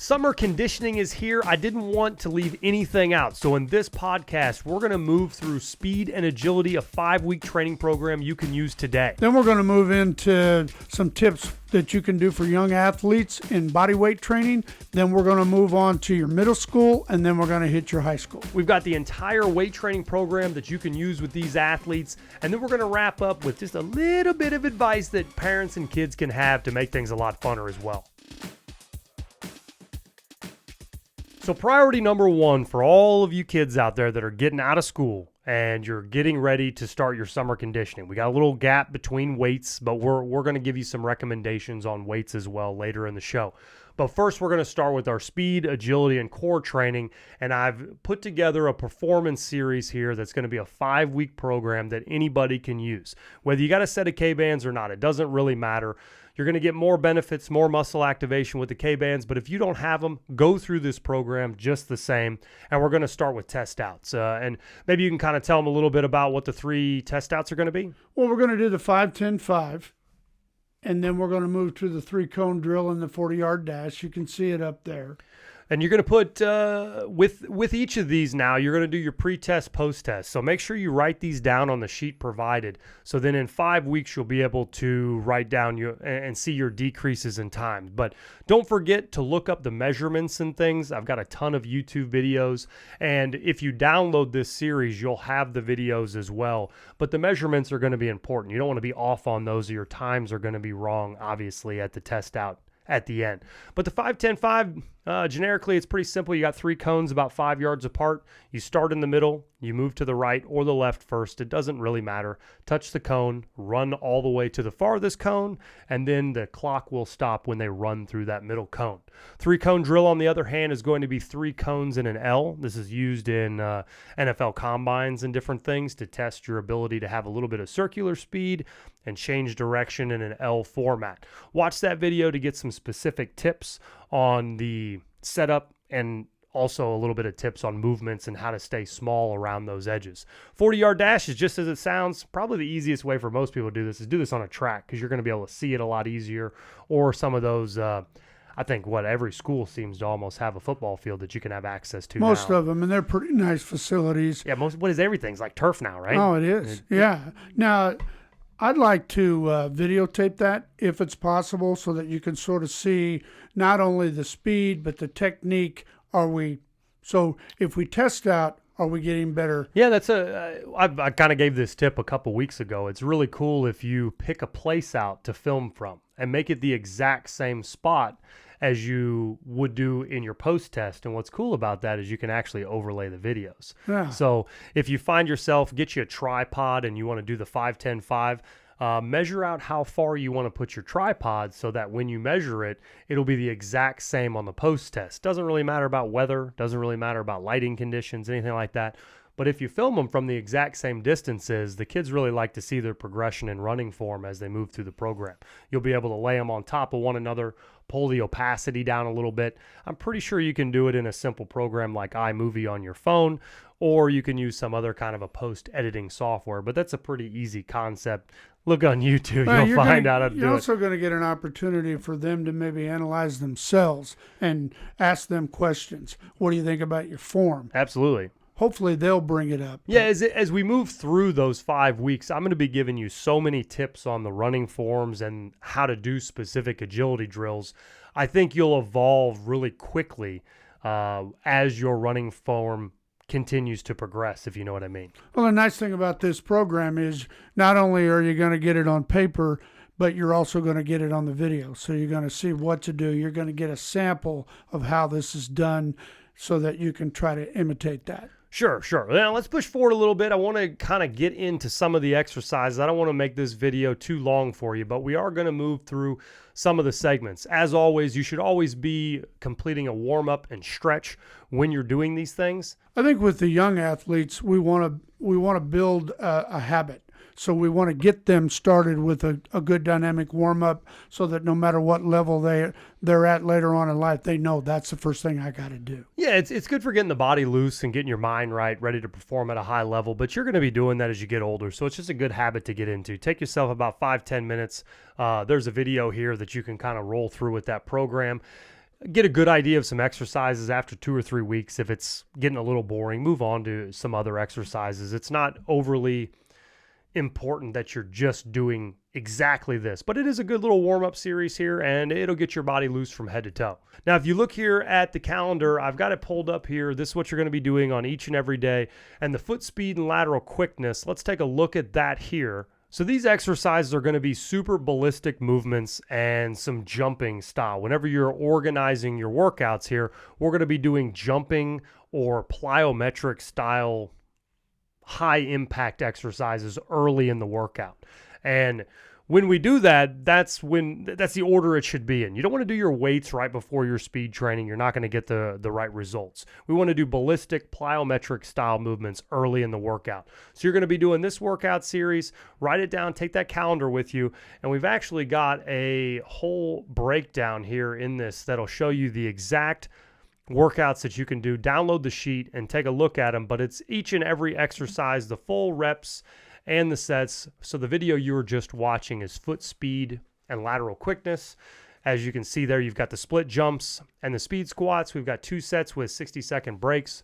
Summer conditioning is here. I didn't want to leave anything out. So in this podcast, we're going to move through speed and agility, a 5-week training program you can use today. Then we're going to move into some tips that you can do for young athletes in body weight training. Then we're going to move on to your middle school, and then we're going to hit your high school. We've got the entire weight training program that you can use with these athletes. And then we're going to wrap up with just a little bit of advice that parents and kids can have to make things a lot funner as well. So priority number one for all of you kids out there that are getting out of school and you're getting ready to start your summer conditioning. We got a little gap between weights, but we're going to give you some recommendations on weights as well later in the show. But first, we're going to start with our speed, agility, and core training. And I've put together a performance series here that's going to be a 5-week program that anybody can use. Whether you got a set of Kbands or not, it doesn't really matter. You're going to get more benefits, more muscle activation with the Kbands, but if you don't have them, go through this program just the same. And we're going to start with test outs. And maybe you can kind of tell them a little bit about what the 3 test outs are going to be. Well, we're going to do the 5-10-5, and then we're going to move to the 3-cone drill and the 40-yard dash. You can see it up there. And you're going to put, with each of these now, you're going to do your pre-test, post-test. So make sure you write these down on the sheet provided. So then in 5 weeks, you'll be able to write down and see your decreases in time. But don't forget to look up the measurements and things. I've got a ton of YouTube videos. And if you download this series, you'll have the videos as well. But the measurements are going to be important. You don't want to be off on those, or your times are going to be wrong, obviously, at the test out at the end. But the 5-10-5, generically, it's pretty simple. You got 3 cones about 5 yards apart. You start in the middle, you move to the right or the left first. It doesn't really matter. Touch the cone, run all the way to the farthest cone, and then the clock will stop when they run through that middle cone. 3-cone drill, on the other hand, is going to be 3 cones in an L. This is used in NFL Kbands and different things to test your ability to have a little bit of circular speed and change direction in an L format. Watch that video to get some specific tips on the setup and also a little bit of tips on movements and how to stay small around those edges. 40-yard dash is just as it sounds. Probably the easiest way for most people to do this is do this on a track, because you're going to be able to see it a lot easier. Or some of those, I think every school seems to almost have a football field that you can have access to Most now. of them, and they're pretty nice facilities. Yeah, everything's like turf now, right? Oh, it is. Yeah. Now, I'd like to videotape that if it's possible, so that you can sort of see not only the speed but the technique. So if we test out, are we getting better? Yeah, I kind of gave this tip a couple weeks ago. It's really cool if you pick a place out to film from and make it the exact same spot as you would do in your post-test. And what's cool about that is you can actually overlay the videos. Yeah. So if you find yourself, get you a tripod and you want to do the 5-10-5, measure out how far you want to put your tripod so that when you measure it, it'll be the exact same on the post-test. Doesn't really matter about weather, doesn't really matter about lighting conditions, anything like that. But if you film them from the exact same distances, the kids really like to see their progression in running form as they move through the program. You'll be able to lay them on top of one another, pull the opacity down a little bit. I'm pretty sure you can do it in a simple program like iMovie on your phone, or you can use some other kind of a post-editing software. But that's a pretty easy concept. Look on YouTube, you'll find out how to do it. You're also going to get an opportunity for them to maybe analyze themselves and ask them questions. What do you think about your form? Absolutely. Hopefully they'll bring it up. Yeah, as we move through those 5 weeks, I'm going to be giving you so many tips on the running forms and how to do specific agility drills. I think you'll evolve really quickly as your running form continues to progress, if you know what I mean. Well, the nice thing about this program is not only are you going to get it on paper, but you're also going to get it on the video. So you're going to see what to do. You're going to get a sample of how this is done so that you can try to imitate that. Sure. Now let's push forward a little bit. I want to kind of get into some of the exercises. I don't want to make this video too long for you, but we are going to move through some of the segments. As always, you should always be completing a warm-up and stretch when you're doing these things. I think with the young athletes, we want to build a habit. So we want to get them started with a good dynamic warm-up so that no matter what level they're at later on in life, they know that's the first thing I got to do. Yeah, it's good for getting the body loose and getting your mind right, ready to perform at a high level, but you're going to be doing that as you get older, so it's just a good habit to get into. Take yourself about 5-10 minutes. There's a video here that you can kind of roll through with that program. get a good idea of some exercises after 2 or 3 weeks. If it's getting a little boring, move on to some other exercises. It's not overly important that you're just doing exactly this, but it is a good little warm-up series here, and it'll get your body loose from head to toe. Now, if you look here at the calendar, I've got it pulled up here. This is what you're going to be doing on each and every day. And the foot speed and lateral quickness, let's take a look at that here. So these exercises are going to be super ballistic movements and some jumping style. Whenever you're organizing your workouts here, we're going to be doing jumping or plyometric style high impact exercises early in the workout. And when we do that, that's the order it should be in. You don't want to do your weights right before your speed training. You're not going to get the right results. We want to do ballistic plyometric style movements early in the workout. So you're going to be doing this workout series. Write it down, take that calendar with you. And we've actually got a whole breakdown here in this that'll show you the exact workouts that you can do. Download the sheet and take a look at them, but it's each and every exercise, the full reps and the sets. So the video you were just watching is foot speed and lateral quickness. As you can see there, you've got the split jumps and the speed squats. We've got 2 sets with 60-second breaks,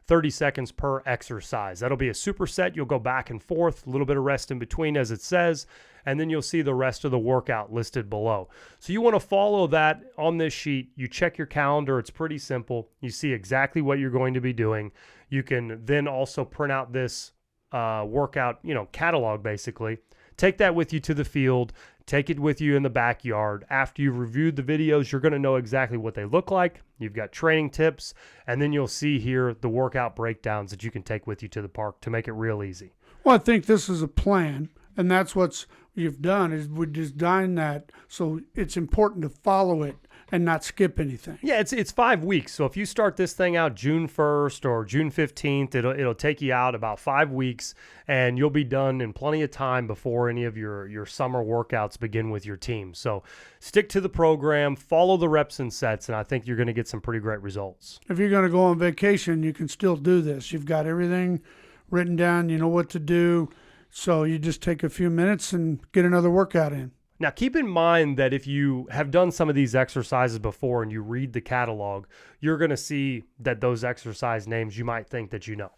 30 seconds per exercise. That'll be a superset. You'll go back and forth, a little bit of rest in between as it says, and then you'll see the rest of the workout listed below. So you want to follow that on this sheet. You check your calendar. It's pretty simple. You see exactly what you're going to be doing. You can then also print out this workout, catalog basically. Take that with you to the field. Take it with you in the backyard. After you've reviewed the videos, you're going to know exactly what they look like. You've got training tips, and then you'll see here the workout breakdowns that you can take with you to the park to make it real easy. Well, I think this is a plan, and that's what you've done is we designed that, so it's important to follow it and not skip anything. Yeah, it's 5 weeks. So if you start this thing out June 1st or June 15th, it'll take you out about 5 weeks, and you'll be done in plenty of time before any of your summer workouts begin with your team. So stick to the program, follow the reps and sets, and I think you're going to get some pretty great results. If you're going to go on vacation, you can still do this. You've got everything written down. You know what to do. So you just take a few minutes and get another workout in. Now, keep in mind that if you have done some of these exercises before and you read the catalog, you're going to see that those exercise names you might think that you know.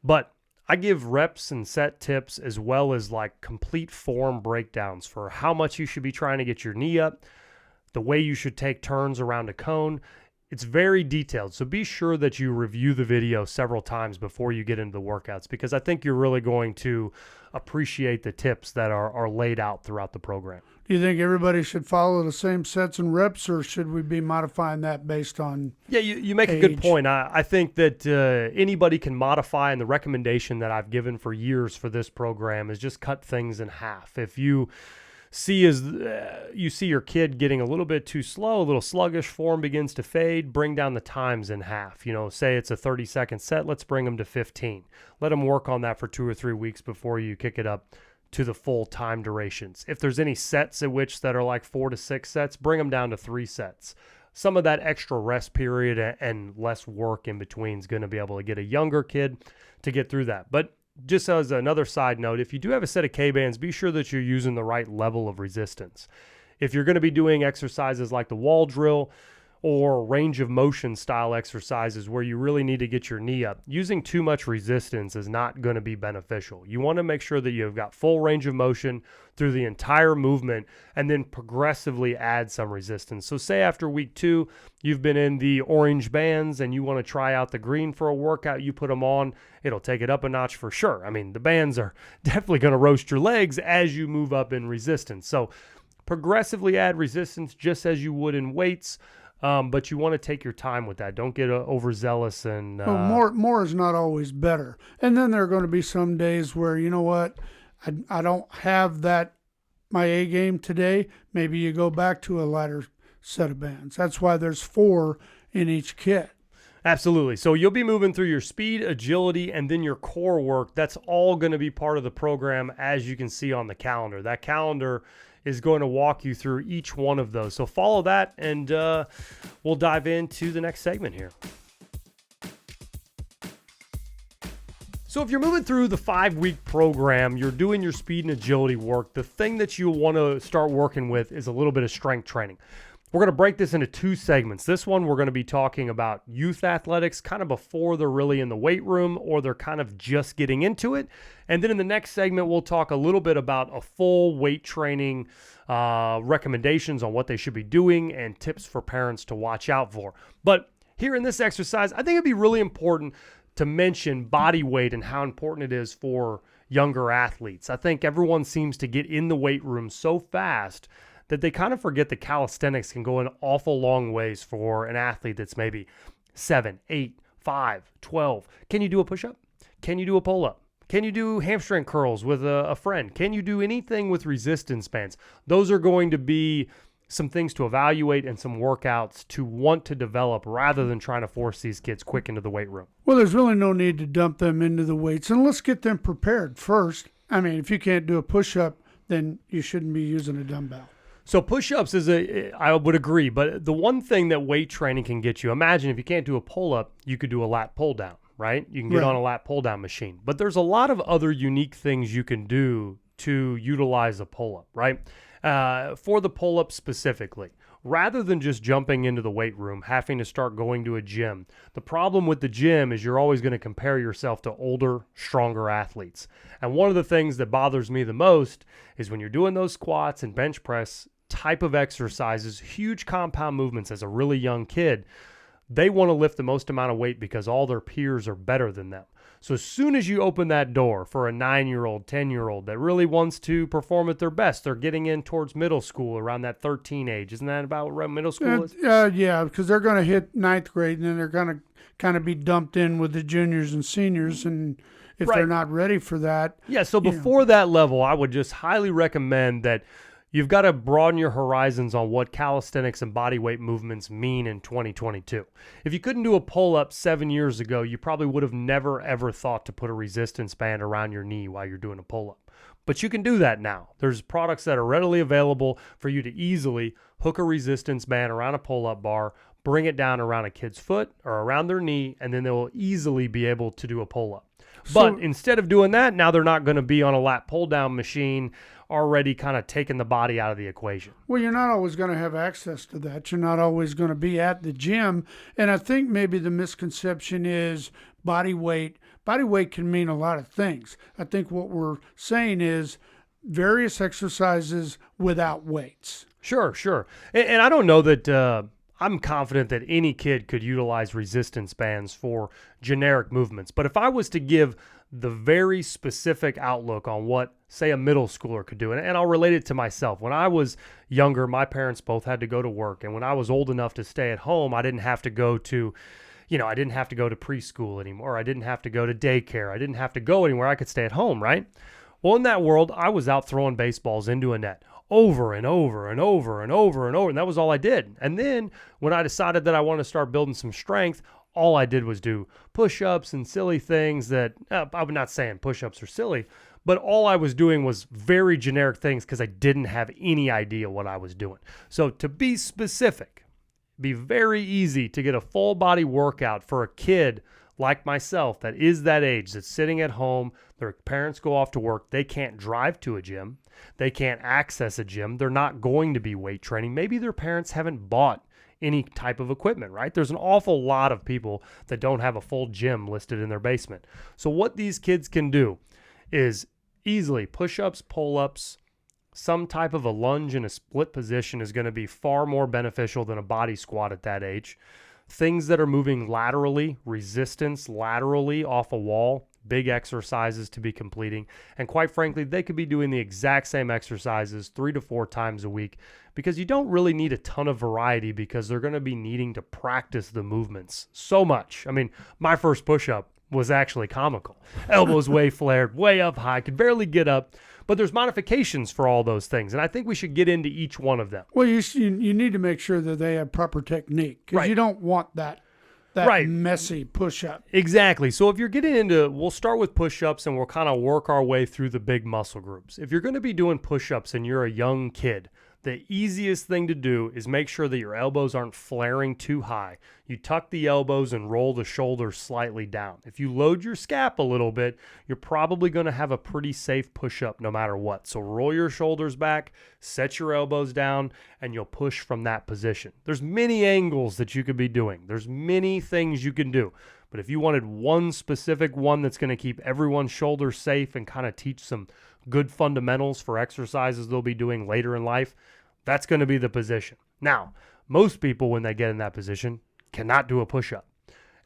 But I give reps and set tips as well as like complete form breakdowns for how much you should be trying to get your knee up, the way you should take turns around a cone. It's very detailed, so be sure that you review the video several times before you get into the workouts, because I think you're really going to appreciate the tips that are laid out throughout the program. Do you think everybody should follow the same sets and reps, or should we be modifying that based on Yeah, you make age? a good point. I think that anybody can modify, and the recommendation that I've given for years for this program is just cut things in half. If you see your kid getting a little bit too slow, a little sluggish, form begins to fade, bring down the times in half. Say it's a 30-second set, let's bring them to 15. Let them work on that for 2 or 3 weeks before you kick it up to the full time durations. If there's any sets at which that are like 4 to 6 sets, bring them down to 3 sets. Some of that extra rest period and less work in between is going to be able to get a younger kid to get through that. But just as another side note, if you do have a set of Kbands, be sure that you're using the right level of resistance. If you're going to be doing exercises like the wall drill or range of motion style exercises where you really need to get your knee up, using too much resistance is not going to be beneficial. You want to make sure that you've got full range of motion through the entire movement and then progressively add some resistance. So say after week 2, you've been in the orange bands and you want to try out the green for a workout, you put them on, it'll take it up a notch for sure. I mean, the bands are definitely going to roast your legs as you move up in resistance. So progressively add resistance just as you would in weights. But you want to take your time with that. Don't get overzealous and more is not always better. And then there are going to be some days where, you know what, I don't have my A game today. Maybe you go back to a lighter set of bands. That's why there's 4 in each kit. Absolutely. So you'll be moving through your speed, agility, and then your core work. That's all going to be part of the program, as you can see on the calendar. That calendar is going to walk you through each one of those. So follow that, and we'll dive into the next segment here. So if you're moving through the 5-week program, you're doing your speed and agility work, the thing that you want to start working with is a little bit of strength training. We're going to break this into 2 segments. This one, we're going to be talking about youth athletics kind of before they're really in the weight room or they're kind of just getting into it. And then in the next segment, we'll talk a little bit about a full weight training recommendations on what they should be doing and tips for parents to watch out for. But here in this exercise, I think it'd be really important to mention body weight and how important it is for younger athletes. I think everyone seems to get in the weight room so fast that they kind of forget that calisthenics can go an awful long ways for an athlete that's maybe 7, 8, 5, 12. Can you do a push-up? Can you do a pull-up? Can you do hamstring curls with a friend? Can you do anything with resistance bands? Those are going to be some things to evaluate and some workouts to want to develop rather than trying to force these kids quick into the weight room. Well, there's really no need to dump them into the weights, and let's get them prepared first. I mean, if you can't do a push-up, then you shouldn't be using a dumbbell. So push-ups I would agree, but the one thing that weight training can get you, imagine if you can't do a pull-up, you could do a lat pull down, right? You can get on a lat pull down machine. But there's a lot of other unique things you can do to utilize a pull-up, right? For the pull-up specifically, rather than just jumping into the weight room, having to start going to a gym. The problem with the gym is you're always going to compare yourself to older, stronger athletes. And one of the things that bothers me the most is when you're doing those squats and bench press type of exercises, huge compound movements as a really young kid, they want to lift the most amount of weight because all their peers are better than them. So as soon as you open that door for a 9-year-old, 10-year-old that really wants to perform at their best, they're getting in towards middle school around that 13 age. Isn't that about what middle school is? Yeah, because they're going to hit 9th grade and then they're going to kind of be dumped in with the juniors and seniors, and if they're not ready for that. Yeah, so before that level, I would just highly recommend that you've got to broaden your horizons on what calisthenics and body weight movements mean in 2022. If you couldn't do a pull-up 7 years ago, you probably would have never, ever thought to put a resistance band around your knee while you're doing a pull-up. But you can do that now. There's products that are readily available for you to easily hook a resistance band around a pull-up bar, bring it down around a kid's foot or around their knee, and then they will easily be able to do a pull-up. But instead of doing that, now they're not going to be on a lat pull-down machine already kind of taking the body out of the equation. Well, you're not always going to have access to that. You're not always going to be at the gym. And I think maybe the misconception is body weight. Body weight can mean a lot of things. I think what we're saying is various exercises without weights. Sure. And I don't know that I'm confident that any kid could utilize resistance bands for generic movements. But if I was to give the very specific outlook on what, say, a middle schooler could do, and I'll relate it to myself. When I was younger, my parents both had to go to work. And when I was old enough to stay at home, I didn't have to go to preschool anymore. I didn't have to go to daycare. I didn't have to go anywhere. I could stay at home, right? Well, in that world, I was out throwing baseballs into a net over and over and over and over and over. And that was all I did. And then when I decided that I wanted to start building some strength, all I did was do push-ups and silly things that, I'm not saying push-ups are silly, but all I was doing was very generic things because I didn't have any idea what I was doing. So to be specific, be very easy to get a full body workout for a kid like myself that is that age, that's sitting at home, their parents go off to work, they can't drive to a gym, they can't access a gym, they're not going to be weight training. Maybe their parents haven't bought any type of equipment, right? There's an awful lot of people that don't have a full gym listed in their basement. So what these kids can do is easily push-ups, pull-ups, some type of a lunge in a split position is going to be far more beneficial than a body squat at that age. Things that are moving laterally, resistance laterally off a wall, big exercises to be completing. And quite frankly, they could be doing the exact same exercises 3 to 4 times a week because you don't really need a ton of variety because they're going to be needing to practice the movements so much. I mean, my first push-up was actually comical. Elbows way flared, way up high, could barely get up. But there's modifications for all those things, and I think we should get into each one of them. Well, you need to make sure that they have proper technique because you don't want that messy push-up. Exactly. So if you're getting into, we'll start with push-ups and we'll kind of work our way through the big muscle groups. If you're going to be doing push-ups and you're a young kid, the easiest thing to do is make sure that your elbows aren't flaring too high. You tuck the elbows and roll the shoulders slightly down. If you load your scap a little bit, you're probably going to have a pretty safe push-up no matter what. So roll your shoulders back, set your elbows down, and you'll push from that position. There's many angles that you could be doing. There's many things you can do. But if you wanted one specific one that's going to keep everyone's shoulders safe and kind of teach some good fundamentals for exercises they'll be doing later in life, that's going to be the position. Now, most people, when they get in that position, cannot do a push-up.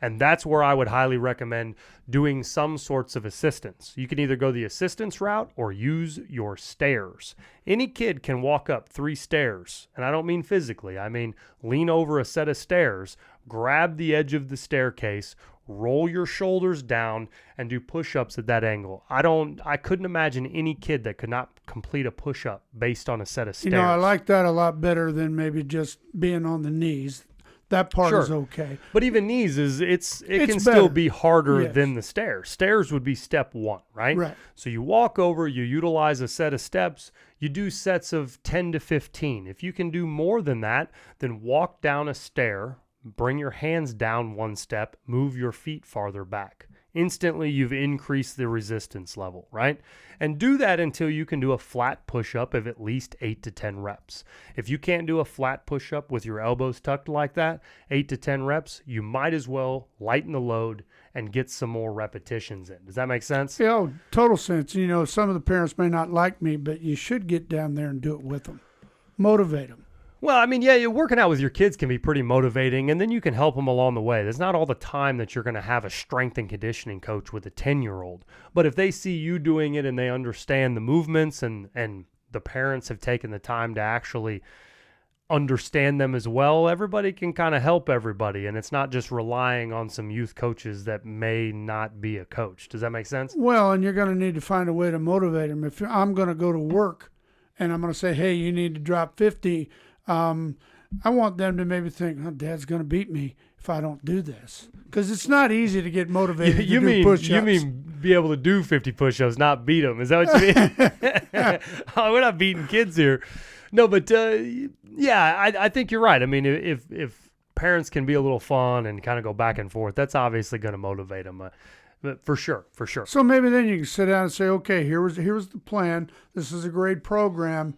And that's where I would highly recommend doing some sorts of assistance. You can either go the assistance route or use your stairs. Any kid can walk up 3 stairs. And I don't mean physically. I mean lean over a set of stairs, grab the edge of the staircase, roll your shoulders down, and do push-ups at that angle. I couldn't imagine any kid that could not complete a push-up based on a set of stairs. You know, I like that a lot better than maybe just being on the knees. That part is okay. But even knees it can better. still be harder Yes. than the stairs. Stairs would be step 1, right? Right. So you walk over, you utilize a set of steps, you do sets of 10 to 15. If you can do more than that, then walk down a stair, bring your hands down 1 step, move your feet farther back. Instantly, you've increased the resistance level, right? And do that until you can do a flat push-up of at least 8 to 10 reps. If you can't do a flat push-up with your elbows tucked like that, 8 to 10 reps, you might as well lighten the load and get some more repetitions in. Does that make sense? Yeah, total sense. You know, some of the parents may not like me, but you should get down there and do it with them. Motivate them. Well, I mean, yeah, working out with your kids can be pretty motivating, and then you can help them along the way. There's not all the time that you're going to have a strength and conditioning coach with a 10-year-old. But if they see you doing it and they understand the movements and the parents have taken the time to actually understand them as well, everybody can kind of help everybody, and it's not just relying on some youth coaches that may not be a coach. Does that make sense? Well, and you're going to need to find a way to motivate them. If I'm going to go to work and I'm going to say, hey, you need to drop 50, I want them to maybe think, oh, Dad's going to beat me if I don't do this. Because it's not easy to get motivated to do push-ups. You mean be able to do 50 push-ups, not beat them. Is that what you mean? Oh, we're not beating kids here. No, but yeah, I think you're right. I mean, if parents can be a little fun and kind of go back and forth, that's obviously going to motivate them. But for sure. So maybe then you can sit down and say, okay, here was the plan. This is a great program.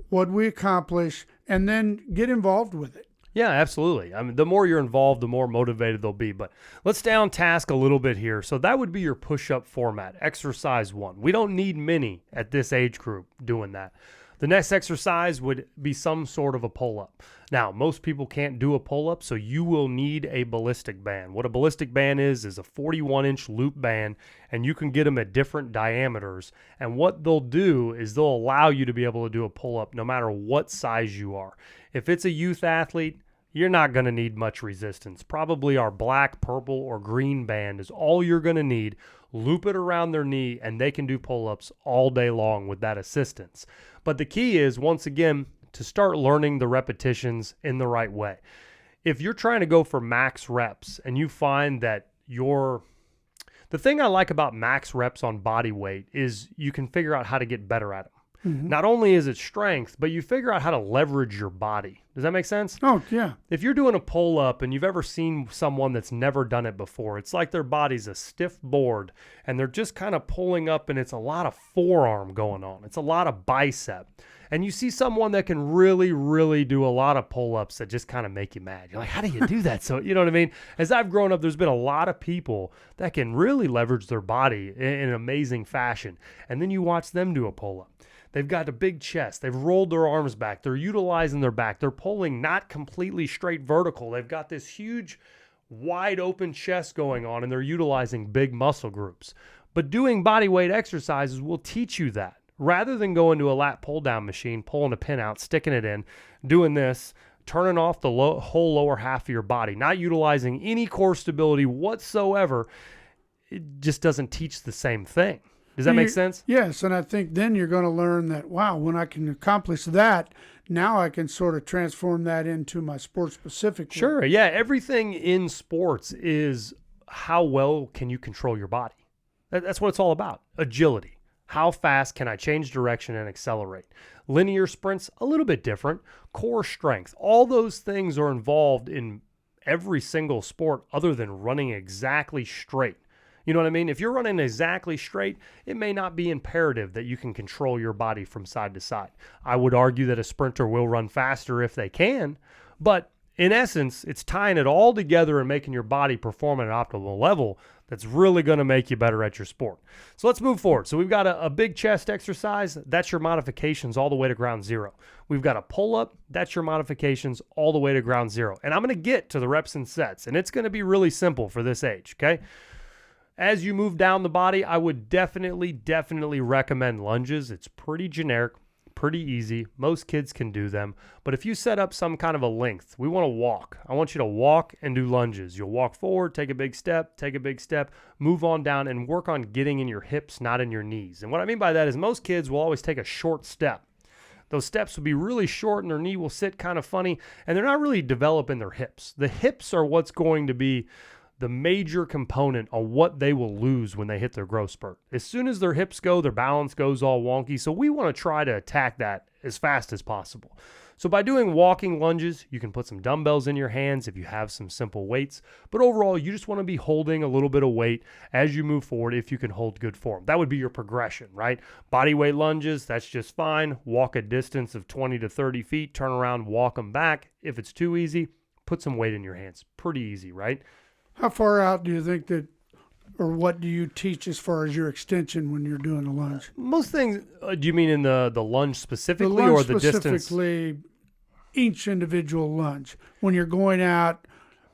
What we accomplish, and then get involved with it. Yeah, absolutely. I mean, the more you're involved, the more motivated they'll be. But let's stay on task a little bit here. So that would be your push-up format, exercise 1. We don't need many at this age group doing that. The next exercise would be some sort of a pull-up. Now, most people can't do a pull-up, so you will need a ballistic band. What a ballistic band is a 41-inch loop band, and you can get them at different diameters. And what they'll do is they'll allow you to be able to do a pull-up no matter what size you are. If it's a youth athlete, you're not going to need much resistance. Probably our black, purple, or green band is all you're going to need. Loop it around their knee, and they can do pull-ups all day long with that assistance. But the key is, once again, to start learning the repetitions in the right way. If you're trying to go for max reps and you find that the thing I like about max reps on body weight is you can figure out how to get better at them. Mm-hmm. Not only is it strength, but you figure out how to leverage your body. Does that make sense? Oh, yeah. If you're doing a pull-up and you've ever seen someone that's never done it before, it's like their body's a stiff board and they're just kind of pulling up, and it's a lot of forearm going on. It's a lot of bicep. And you see someone that can really, really do a lot of pull-ups that just kind of make you mad. You're like, how do you do that? So, you know what I mean? As I've grown up, there's been a lot of people that can really leverage their body in an amazing fashion. And then you watch them do a pull-up. They've got a big chest. They've rolled their arms back. They're utilizing their back. They're pulling not completely straight vertical. They've got this huge, wide open chest going on, and they're utilizing big muscle groups. But doing body weight exercises will teach you that. Rather than going to a lat pull down machine, pulling a pin out, sticking it in, doing this, turning off the whole lower half of your body, not utilizing any core stability whatsoever, it just doesn't teach the same thing. Does that make sense? Yes, and I think then you're going to learn that, wow, when I can accomplish that, now I can sort of transform that into my sport-specific. Sure, yeah. Everything in sports is how well can you control your body. That's what it's all about, agility. How fast can I change direction and accelerate? Linear sprints, a little bit different. Core strength, all those things are involved in every single sport other than running exactly straight. You know what I mean? If you're running exactly straight, it may not be imperative that you can control your body from side to side. I would argue that a sprinter will run faster if they can, but in essence, it's tying it all together and making your body perform at an optimal level that's really going to make you better at your sport. So let's move forward. So we've got a big chest exercise. That's your modifications all the way to ground zero. We've got a pull-up. That's your modifications all the way to ground zero. And I'm going to get to the reps and sets, and it's going to be really simple for this age, okay? As you move down the body, I would definitely recommend lunges. It's pretty generic, pretty easy. Most kids can do them. But if you set up some kind of a length, we want to walk. I want you to walk and do lunges. You'll walk forward, take a big step, move on down, and work on getting in your hips, not in your knees. And what I mean by that is most kids will always take a short step. Those steps will be really short and their knee will sit kind of funny, and they're not really developing their hips. The hips are what's going to be the major component on what they will lose when they hit their growth spurt. As soon as their hips go, their balance goes all wonky. So we want to try to attack that as fast as possible. So by doing walking lunges, you can put some dumbbells in your hands if you have some simple weights. But overall, you just want to be holding a little bit of weight as you move forward if you can hold good form. That would be your progression, right? Body weight lunges, that's just fine. Walk a distance of 20 to 30 feet, turn around, walk them back. If it's too easy, put some weight in your hands. Pretty easy, right? How far out do you think that, or what do you teach as far as your extension when you're doing a lunge? Most things, do you mean in the lunge specifically, the lunge or the distance? Specifically, each individual lunge. When you're going out,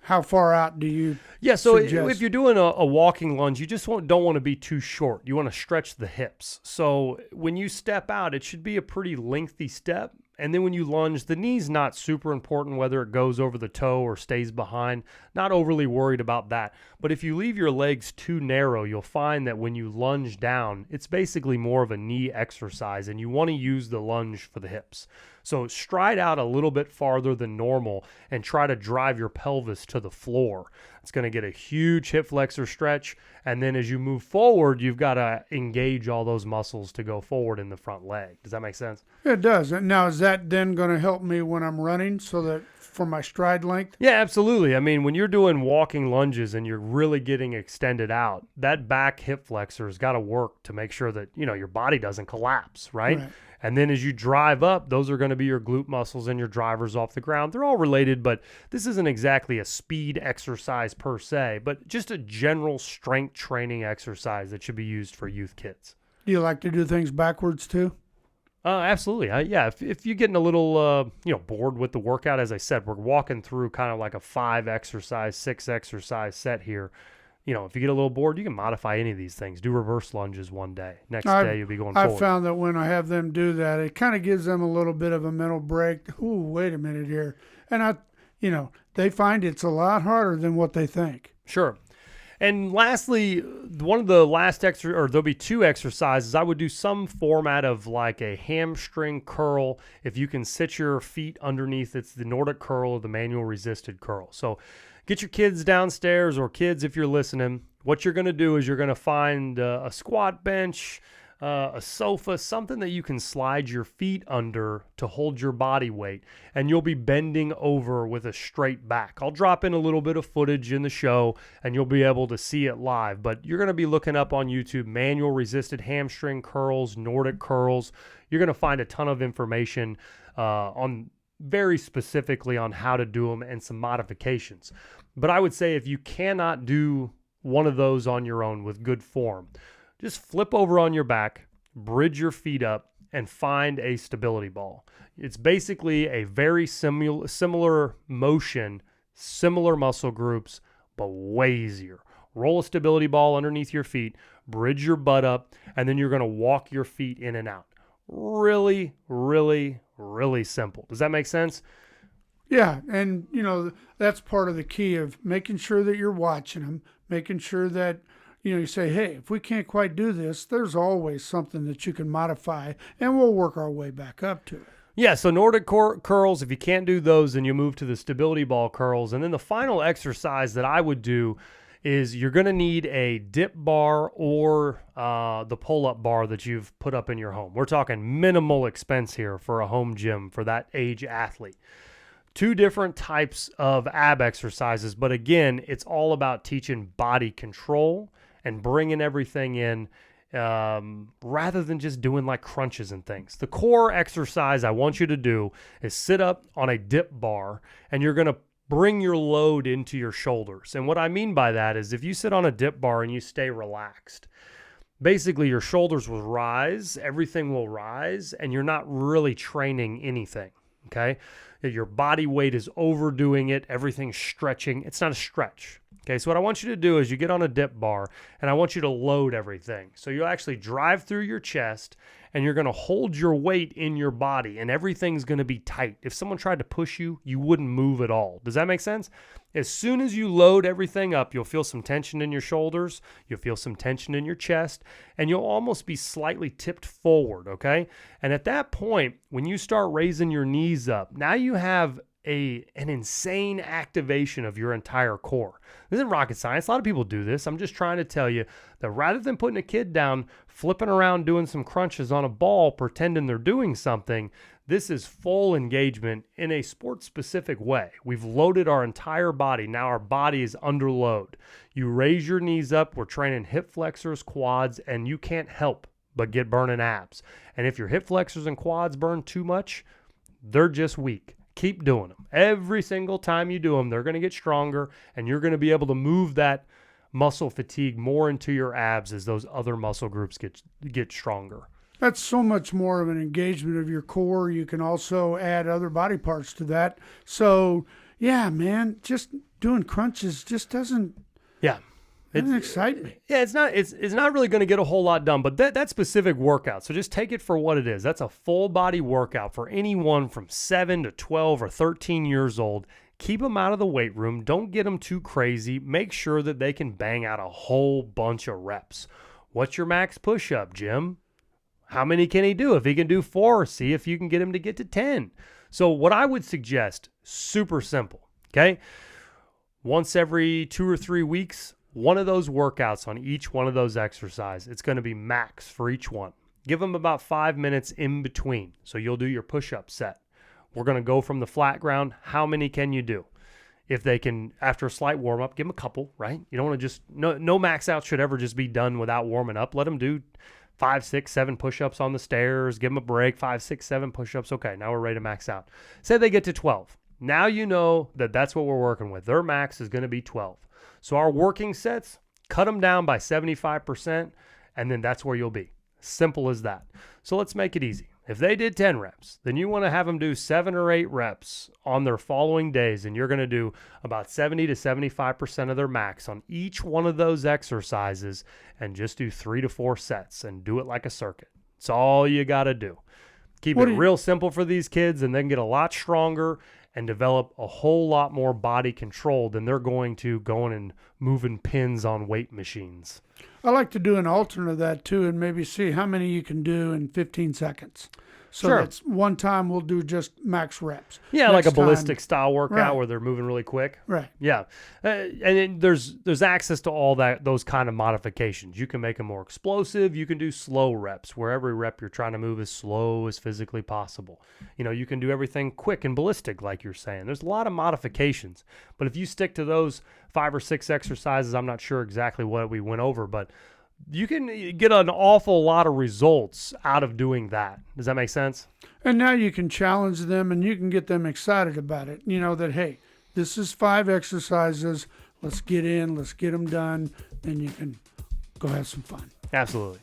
how far out do you suggest? If you're doing a walking lunge, you just don't want to be too short. You want to stretch the hips. So when you step out, it should be a pretty lengthy step. And then when you lunge, the knee's not super important whether it goes over the toe or stays behind. Not overly worried about that. But if you leave your legs too narrow, you'll find that when you lunge down, it's basically more of a knee exercise, and you want to use the lunge for the hips. So stride out a little bit farther than normal and try to drive your pelvis to the floor. It's going to get a huge hip flexor stretch. And then as you move forward, you've got to engage all those muscles to go forward in the front leg. Does that make sense? It does. Now, is that then going to help me when I'm running so that for my stride length? Yeah, absolutely. I mean, when you're doing walking lunges and you're really getting extended out, that back hip flexor has got to work to make sure that, your body doesn't collapse, right? And then as you drive up, those are going to be your glute muscles and your drivers off the ground. They're all related, but this isn't exactly a speed exercise per se, but just a general strength training exercise that should be used for youth kids. Do you like to do things backwards too? Absolutely. If you're getting a little, bored with the workout, as I said, we're walking through kind of like a 6 exercise set here. If you get a little bored, you can modify any of these things. Do reverse lunges one day. Next day, you'll be going forward. I've found that when I have them do that, it kind of gives them a little bit of a mental break. Ooh, wait a minute here. And they find it's a lot harder than what they think. Sure. And lastly, one of the last there'll be 2 exercises. I would do some format of like a hamstring curl. If you can sit your feet underneath, it's the Nordic curl or the manual resisted curl. So get your kids downstairs, or kids, if you're listening, what you're going to do is you're going to find a squat bench, a sofa, something that you can slide your feet under to hold your body weight, and you'll be bending over with a straight back. I'll drop in a little bit of footage in the show, and you'll be able to see it live, but you're going to be looking up on YouTube, manual resisted hamstring curls, Nordic curls. You're going to find a ton of information on very specifically on how to do them and some modifications. But I would say if you cannot do one of those on your own with good form, just flip over on your back, bridge your feet up, and find a stability ball. It's basically a very similar motion, similar muscle groups, but way easier. Roll a stability ball underneath your feet, bridge your butt up, and then you're going to walk your feet in and out. Really, really, really simple. Does that make sense? Yeah, and that's part of the key of making sure that you're watching them, making sure that you say, hey, if we can't quite do this, there's always something that you can modify, and we'll work our way back up to it. Yeah, so Nordic curls, if you can't do those, then you move to the stability ball curls. And then the final exercise that I would do is you're going to need a dip bar or the pull-up bar that you've put up in your home. We're talking minimal expense here for a home gym for that age athlete. 2 different types of ab exercises, but again, it's all about teaching body control and bringing everything in rather than just doing like crunches and things. The core exercise I want you to do is sit up on a dip bar, and you're going to bring your load into your shoulders. And what I mean by that is if you sit on a dip bar and you stay relaxed, basically your shoulders will rise, everything will rise, and you're not really training anything, okay? Your body weight is overdoing it, everything's stretching. It's not a stretch. Okay, so what I want you to do is you get on a dip bar, and I want you to load everything. So you'll actually drive through your chest, and you're going to hold your weight in your body, and everything's going to be tight. If someone tried to push you, you wouldn't move at all. Does that make sense? As soon as you load everything up, you'll feel some tension in your shoulders, you'll feel some tension in your chest, and you'll almost be slightly tipped forward, okay? And at that point, when you start raising your knees up, now you have an insane activation of your entire core. This isn't rocket science. A lot of people do this. I'm just trying to tell you that rather than putting a kid down, flipping around, doing some crunches on a ball, pretending they're doing something, this is full engagement in a sport-specific way. We've loaded our entire body. Now our body is under load. You raise your knees up. We're training hip flexors, quads, and you can't help but get burning abs. And if your hip flexors and quads burn too much, they're just weak. Keep doing them. Every single time you do them, they're going to get stronger, and you're going to be able to move that muscle fatigue more into your abs as those other muscle groups get stronger. That's so much more of an engagement of your core. You can also add other body parts to that. So, yeah, man, just doing crunches just doesn't excite me. Yeah, it's not really going to get a whole lot done, but that specific workout, so just take it for what it is. That's a full body workout for anyone from 7 to 12 or 13 years old. Keep them out of the weight room. Don't get them too crazy. Make sure that they can bang out a whole bunch of reps. What's your max push-up, Jim? How many can he do? If he can do 4, see if you can get him to get to 10. So what I would suggest, super simple, okay? Once every 2 or 3 weeks, one of those workouts on each one of those exercises. It's going to be max for each one. Give them about 5 minutes in between. So you'll do your push-up set. We're going to go from the flat ground. How many can you do? If they can, after a slight warm-up, give them a couple, right? You don't want to just, no max out should ever just be done without warming up. Let them do 5, 6, 7 push-ups on the stairs. Give them a break, 5, 6, 7 push-ups. Okay, now we're ready to max out. Say they get to 12. Now you know that that's what we're working with. Their max is going to be 12. So our working sets, cut them down by 75%, and then that's where you'll be. Simple as that. So let's make it easy. If they did 10 reps, then you want to have them do 7 or 8 reps on their following days, and you're going to do about 70 to 75% of their max on each one of those exercises, and just do 3 to 4 sets and do it like a circuit. It's all you got to do. Keep it real simple for these kids, and then get a lot stronger and develop a whole lot more body control than they're going to going and moving pins on weight machines. I like to do an alternate of that too, and maybe see how many you can do in 15 seconds. So Sure. that's one time we'll do just max reps. Yeah, Next like a ballistic time, style workout Right. where they're moving really quick. Right. Yeah, and then there's access to all those kind of modifications. You can make them more explosive. You can do slow reps, where every rep you're trying to move as slow as physically possible. You can do everything quick and ballistic, like you're saying. There's a lot of modifications, but if you stick to those 5 or 6 exercises, I'm not sure exactly what we went over, but you can get an awful lot of results out of doing that. Does that make sense? And now you can challenge them, and you can get them excited about it. You know that, hey, this is 5 exercises. Let's get in. Let's get them done. And you can go have some fun. Absolutely.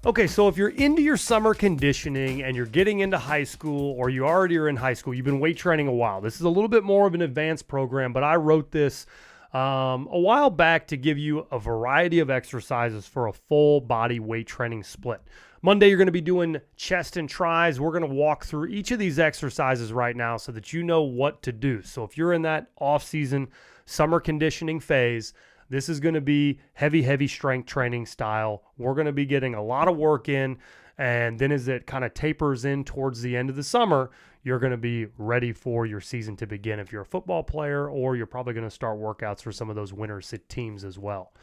Okay, so if you're into your summer conditioning and you're getting into high school, or you already are in high school, you've been weight training a while. This is a little bit more of an advanced program, but I wrote this a while back to give you a variety of exercises for a full body weight training split. Monday, you're going to be doing chest and tris. We're going to walk through each of these exercises right now so that you know what to do. So if you're in that off-season summer conditioning phase, this is going to be heavy strength training style. We're going to be getting a lot of work in, and then as it kind of tapers in towards the end of the summer, you're going to be ready for your season to begin if you're a football player, or you're probably going to start workouts for some of those winter teams as well.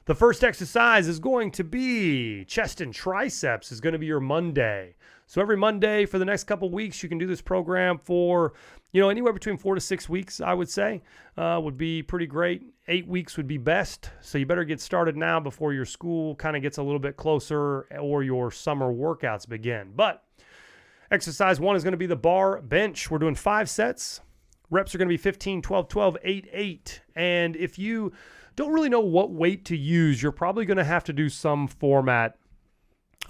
The first exercise is going to be chest and triceps is going to be your Monday. So every Monday for the next couple weeks, you can do this program for, anywhere between 4 to 6 weeks, I would say, would be pretty great. 8 weeks would be best. So you better get started now before your school kind of gets a little bit closer or your summer workouts begin. But exercise 1 is going to be the bar bench. We're doing 5 sets. Reps are going to be 15, 12, 12, 8, 8. And if you don't really know what weight to use, you're probably going to have to do some format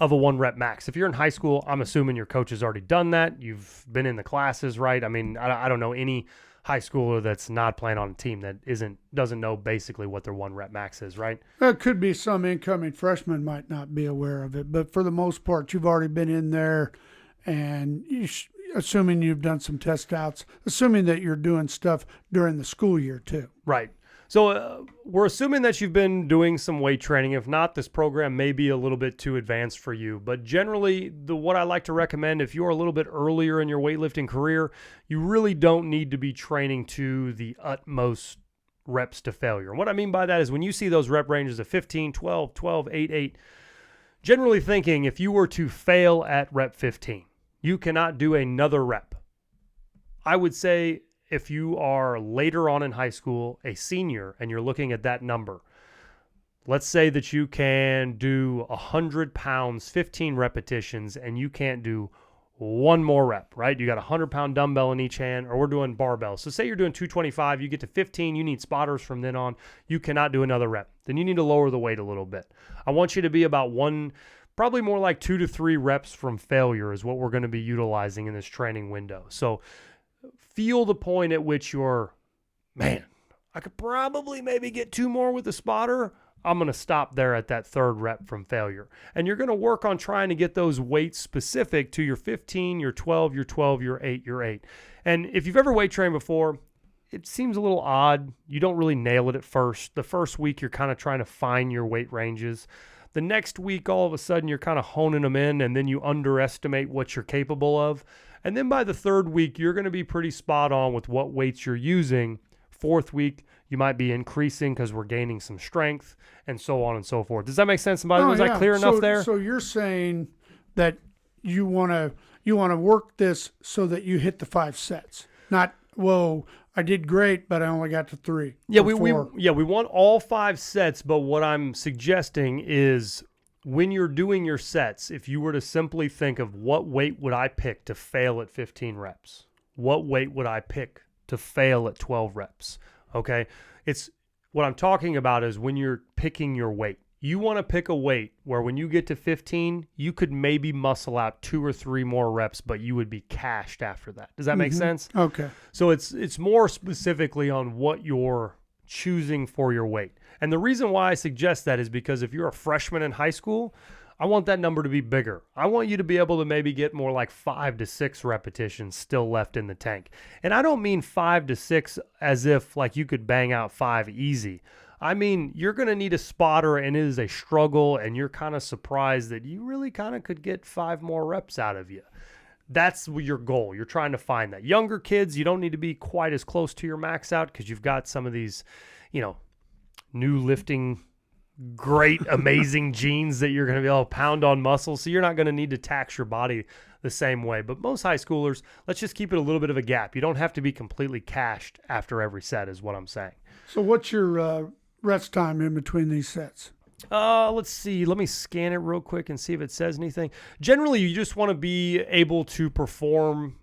of a 1 rep max. If you're in high school, I'm assuming your coach has already done that. You've been in the classes, right? I mean, I don't know any high schooler that's not playing on a team that doesn't know basically what their 1 rep max is, right? There could be some incoming freshmen might not be aware of it, but for the most part, you've already been in there, and assuming you've done some test outs, assuming that you're doing stuff during the school year too. Right. So we're assuming that you've been doing some weight training. If not, this program may be a little bit too advanced for you. But generally, what I like to recommend, if you're a little bit earlier in your weightlifting career, you really don't need to be training to the utmost reps to failure. And what I mean by that is when you see those rep ranges of 15, 12, 12, 8, 8, generally thinking if you were to fail at rep 15, you cannot do another rep. I would say if you are later on in high school, a senior, and you're looking at that number, let's say that you can do 100 pounds, 15 repetitions, and you can't do one more rep, right? You got a 100-pound dumbbell in each hand, or we're doing barbells. So say you're doing 225, you get to 15, you need spotters from then on, you cannot do another rep. Then you need to lower the weight a little bit. I want you to be about probably more like 2 to 3 reps from failure is what we're going to be utilizing in this training window. So feel the point at which you're, man, I could probably maybe get 2 more with the spotter. I'm going to stop there at that 3rd rep from failure. And you're going to work on trying to get those weights specific to your 15, your 12, your 12, your 8, your 8. And if you've ever weight trained before, it seems a little odd. You don't really nail it at first. The first week, you're kind of trying to find your weight ranges. The next week, all of a sudden, you're kind of honing them in, and then you underestimate what you're capable of. And then by the 3rd week, you're going to be pretty spot on with what weights you're using. 4th week, you might be increasing because we're gaining some strength, and so on and so forth. Does that make sense? And by the way, was I clear enough there? So you're saying that you want to work this so that you hit the 5 sets, not, whoa, I did great, but I only got to 3. Yeah, we want all 5 sets, but what I'm suggesting is when you're doing your sets, if you were to simply think of what weight would I pick to fail at 15 reps? What weight would I pick to fail at 12 reps? Okay? It's what I'm talking about is when you're picking your weight. You want to pick a weight where when you get to 15, you could maybe muscle out 2 or 3 more reps, but you would be cashed after that. Does that make sense? Okay. So it's more specifically on what you're choosing for your weight. And the reason why I suggest that is because if you're a freshman in high school, I want that number to be bigger. I want you to be able to maybe get more like 5 to 6 repetitions still left in the tank. And I don't mean 5 to 6 as if like you could bang out 5 easy. I mean, you're going to need a spotter, and it is a struggle, and you're kind of surprised that you really kind of could get 5 more reps out of you. That's your goal. You're trying to find that. Younger kids, you don't need to be quite as close to your max out because you've got some of these, new lifting, great, amazing genes that you're going to be able to pound on muscle. So you're not going to need to tax your body the same way. But most high schoolers, let's just keep it a little bit of a gap. You don't have to be completely cashed after every set is what I'm saying. So what's your rest time in between these sets? Let's see. Let me scan it real quick and see if it says anything. Generally, you just want to be able to perform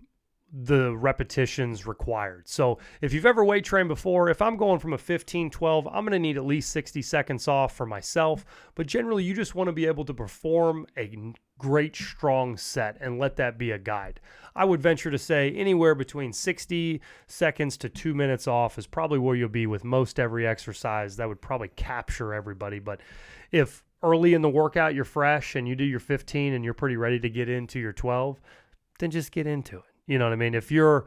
the repetitions required. So if you've ever weight trained before, if I'm going from a 15-12, I'm going to need at least 60 seconds off for myself. But generally, you just want to be able to perform a great, strong set and let that be a guide. I would venture to say anywhere between 60 seconds to 2 minutes off is probably where you'll be with most every exercise. That would probably capture everybody. But if early in the workout you're fresh and you do your 15 and you're pretty ready to get into your 12, then just get into it. You know what I mean? If you're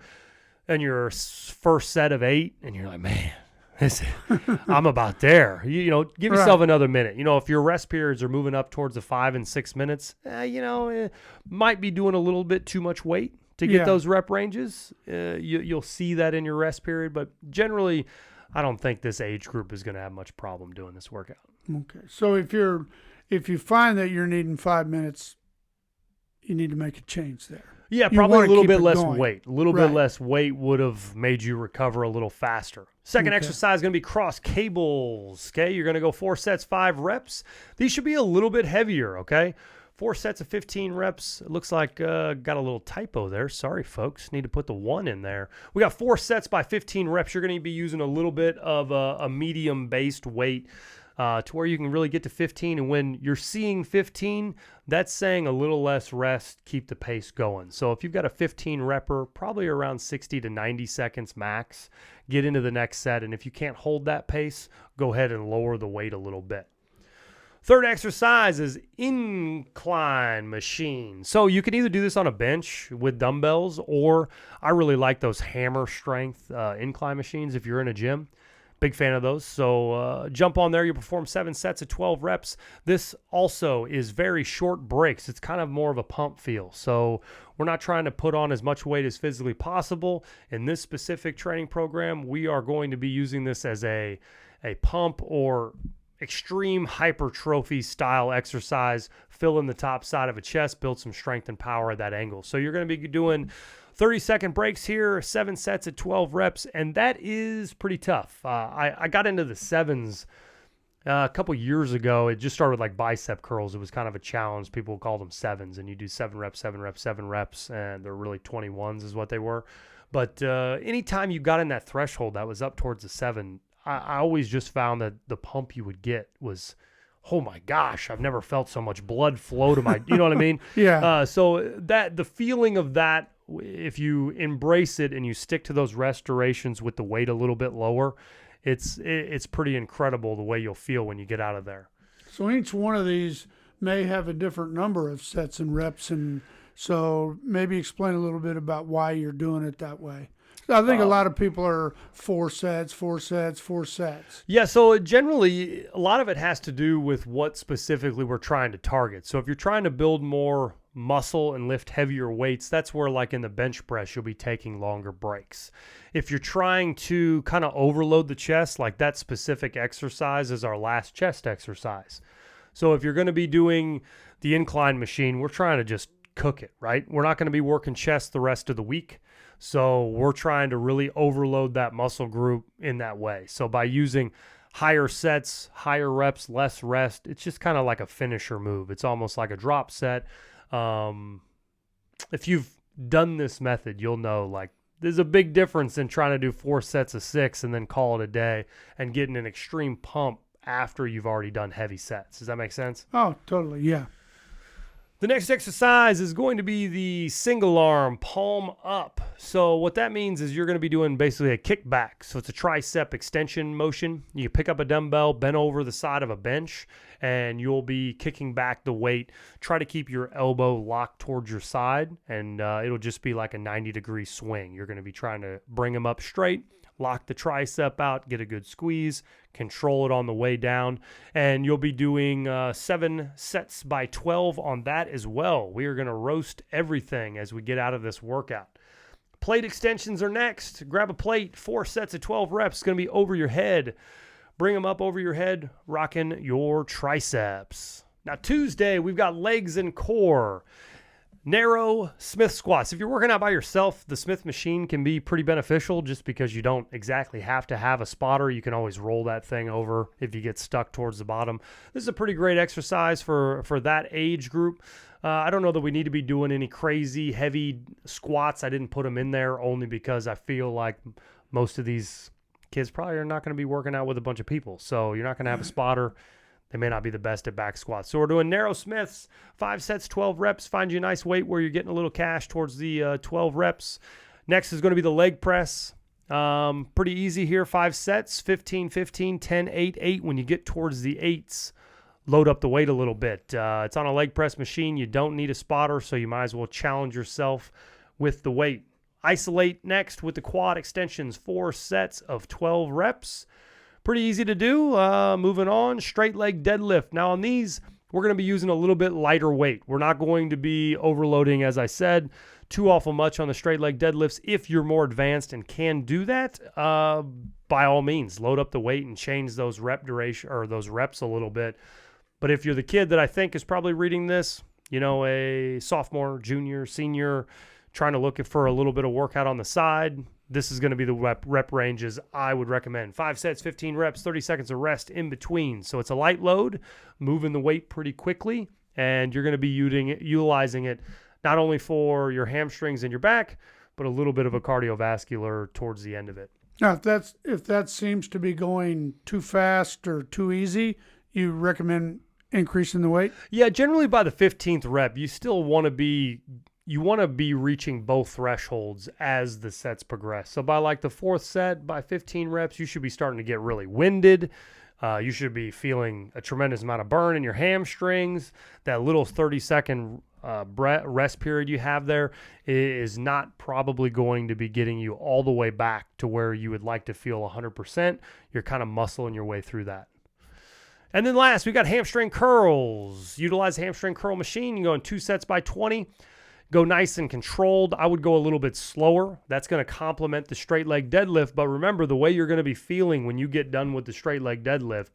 in your first set of 8 and you're like, man, I'm about there, give yourself another minute. If your rest periods are moving up towards the 5 and 6 minutes, it might be doing a little bit too much weight to get those rep ranges. You'll see that in your rest period, but generally, I don't think this age group is going to have much problem doing this workout. Okay. So if you find that you're needing 5 minutes, you need to make a change there. Yeah, You probably a wanna little keep bit it less going. weight. A little Right. bit less weight would have made you recover a little faster. Second Okay. exercise is going to be cross cables. Okay, you're going to go 4 sets, 5 reps. These should be a little bit heavier. Okay, 4 sets of 15 reps. It looks like got a little typo there. Sorry, folks. Need to put the 1 in there. We got 4 sets by 15 reps. You're going to be using a little bit of a medium-based weight to where you can really get to 15. And when you're seeing 15, that's saying a little less rest, keep the pace going. So if you've got a 15 repper, probably around 60 to 90 seconds max, get into the next set. And if you can't hold that pace, go ahead and lower the weight a little bit. Third exercise is incline machine. So you can either do this on a bench with dumbbells, or I really like those hammer strength incline machines if you're in a gym. Big fan of those. So jump on there. You perform 7 sets of 12 reps. This also is very short breaks. It's kind of more of a pump feel. So we're not trying to put on as much weight as physically possible. In this specific training program, we are going to be using this as a pump or extreme hypertrophy style exercise. Fill in the top side of a chest, build some strength and power at that angle. So you're going to be doing 30-second breaks here, 7 sets at 12 reps, and that is pretty tough. I got into the 7s a couple years ago. It just started with like bicep curls. It was kind of a challenge. People called them 7s, and you do 7 reps, 7 reps, 7 reps, and they're really 21s is what they were. But anytime you got in that threshold that was up towards the 7, I always just found that the pump you would get was, oh my gosh, I've never felt so much blood flow to my, you know what I mean? Yeah. So that the feeling of that, if you embrace it and you stick to those restorations with the weight a little bit lower, it's pretty incredible the way you'll feel when you get out of there. So each one of these may have a different number of sets and reps, and so maybe explain a little bit about why you're doing it that way. I think a lot of people are 4 sets, 4 sets, 4 sets. Yeah, so generally, a lot of it has to do with what specifically we're trying to target. So if you're trying to build more muscle and lift heavier weights, that's where, like in the bench press, you'll be taking longer breaks. If you're trying to kind of overload the chest, like that specific exercise is our last chest exercise. So if you're going to be doing the incline machine, we're trying to just cook it, right? We're not going to be working chest the rest of the week. So we're trying to really overload that muscle group in that way. So by using higher sets, higher reps, less rest, it's just kind of like a finisher move. It's almost like a drop set. If you've done this method, you'll know like there's a big difference in trying to do 4 sets of 6 and then call it a day and getting an extreme pump after you've already done heavy sets. Does that make sense? Oh, totally. Yeah. The next exercise is going to be the single arm palm up. So what that means is you're going to be doing basically a kickback. So it's a tricep extension motion. You pick up a dumbbell, bend over the side of a bench, and you'll be kicking back the weight. Try to keep your elbow locked towards your side, and it'll just be like a 90-degree swing. You're going to be trying to bring them up straight, lock the tricep out, get a good squeeze, control it on the way down, and you'll be doing 7 sets by 12 on that as well. We are going to roast everything as we get out of this workout. Plate extensions are next. Grab a plate, 4 sets of 12 reps. It's going to be over your head. Bring them up over your head, rocking your triceps. Now, Tuesday, we've got legs and core. Narrow Smith squats. If you're working out by yourself, the Smith machine can be pretty beneficial just because you don't exactly have to have a spotter. You can always roll that thing over if you get stuck towards the bottom. This is a pretty great exercise for that age group. I don't know that we need to be doing any crazy heavy squats. I didn't put them in there only because I feel like most of these kids probably are not going to be working out with a bunch of people. So you're not going to have a spotter. They may not be the best at back squats. So we're doing narrow Smiths, 5 sets, 12 reps. Find you a nice weight where you're getting a little cash towards the 12 reps. Next is going to be the leg press. Pretty easy here, 5 sets, 15, 15, 10, 8, 8. When you get towards the 8s, load up the weight a little bit. It's on a leg press machine. You don't need a spotter, so you might as well challenge yourself with the weight. Isolate next with the quad extensions, 4 sets of 12 reps. Pretty easy to do. Moving on, straight leg deadlift. Now on these, we're going to be using a little bit lighter weight. We're not going to be overloading, as I said, too awful much on the straight leg deadlifts. If you're more advanced and can do that, by all means, load up the weight and change those rep duration or those reps a little bit. But if you're the kid that I think is probably reading this, a sophomore, junior, senior, trying to look for a little bit of workout on the side, this is going to be the rep ranges I would recommend. 5 sets, 15 reps, 30 seconds of rest in between. So it's a light load, moving the weight pretty quickly, and you're going to be utilizing it not only for your hamstrings and your back, but a little bit of a cardiovascular towards the end of it. Now, if that seems to be going too fast or too easy, you recommend increasing the weight? Yeah, generally by the 15th rep, you still want to be reaching both thresholds as the sets progress. So by like the 4th set, by 15 reps, you should be starting to get really winded. You should be feeling a tremendous amount of burn in your hamstrings. That little 30-second rest period you have there is not probably going to be getting you all the way back to where you would like to feel 100%. You're kind of muscling your way through that. And then last, we got hamstring curls. Utilize hamstring curl machine. You go in 2 sets by 20. Go nice and controlled. I would go a little bit slower. That's going to complement the straight leg deadlift. But remember, the way you're going to be feeling when you get done with the straight leg deadlift,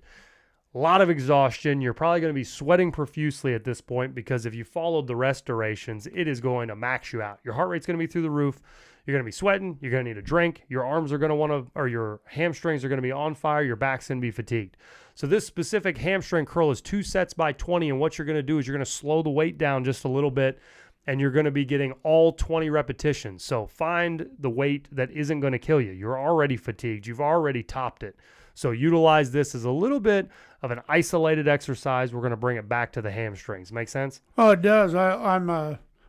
a lot of exhaustion. You're probably going to be sweating profusely at this point because if you followed the rest durations, it is going to max you out. Your heart rate's going to be through the roof. You're going to be sweating. You're going to need a drink. Your arms are going to or your hamstrings are going to be on fire. Your back's going to be fatigued. So this specific hamstring curl is 2 sets by 20. And what you're going to do is you're going to slow the weight down just a little bit. And you're going to be getting all 20 repetitions. So find the weight that isn't going to kill you. You're already fatigued. You've already topped it. So utilize this as a little bit of an isolated exercise. We're going to bring it back to the hamstrings. Make sense? Oh, it does.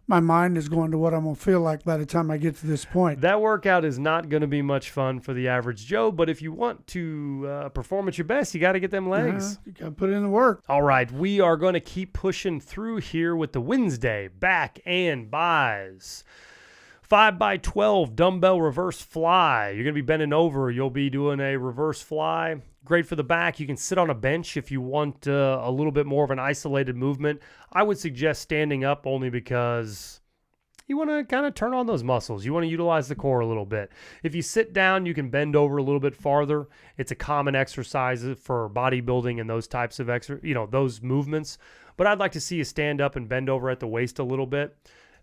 My mind is going to what I'm going to feel like by the time I get to this point. That workout is not going to be much fun for the average Joe, but if you want to perform at your best, you got to get them legs. You got to put in the work. All right, we are going to keep pushing through here with the Wednesday back and buys. 5 by 12 dumbbell reverse fly. You're going to be bending over. You'll be doing a reverse fly. Great for the back. You can sit on a bench if you want a little bit more of an isolated movement. I would suggest standing up only because you want to kind of turn on those muscles. You want to utilize the core a little bit. If you sit down, you can bend over a little bit farther. It's a common exercise for bodybuilding and those types of those movements. But I'd like to see you stand up and bend over at the waist a little bit.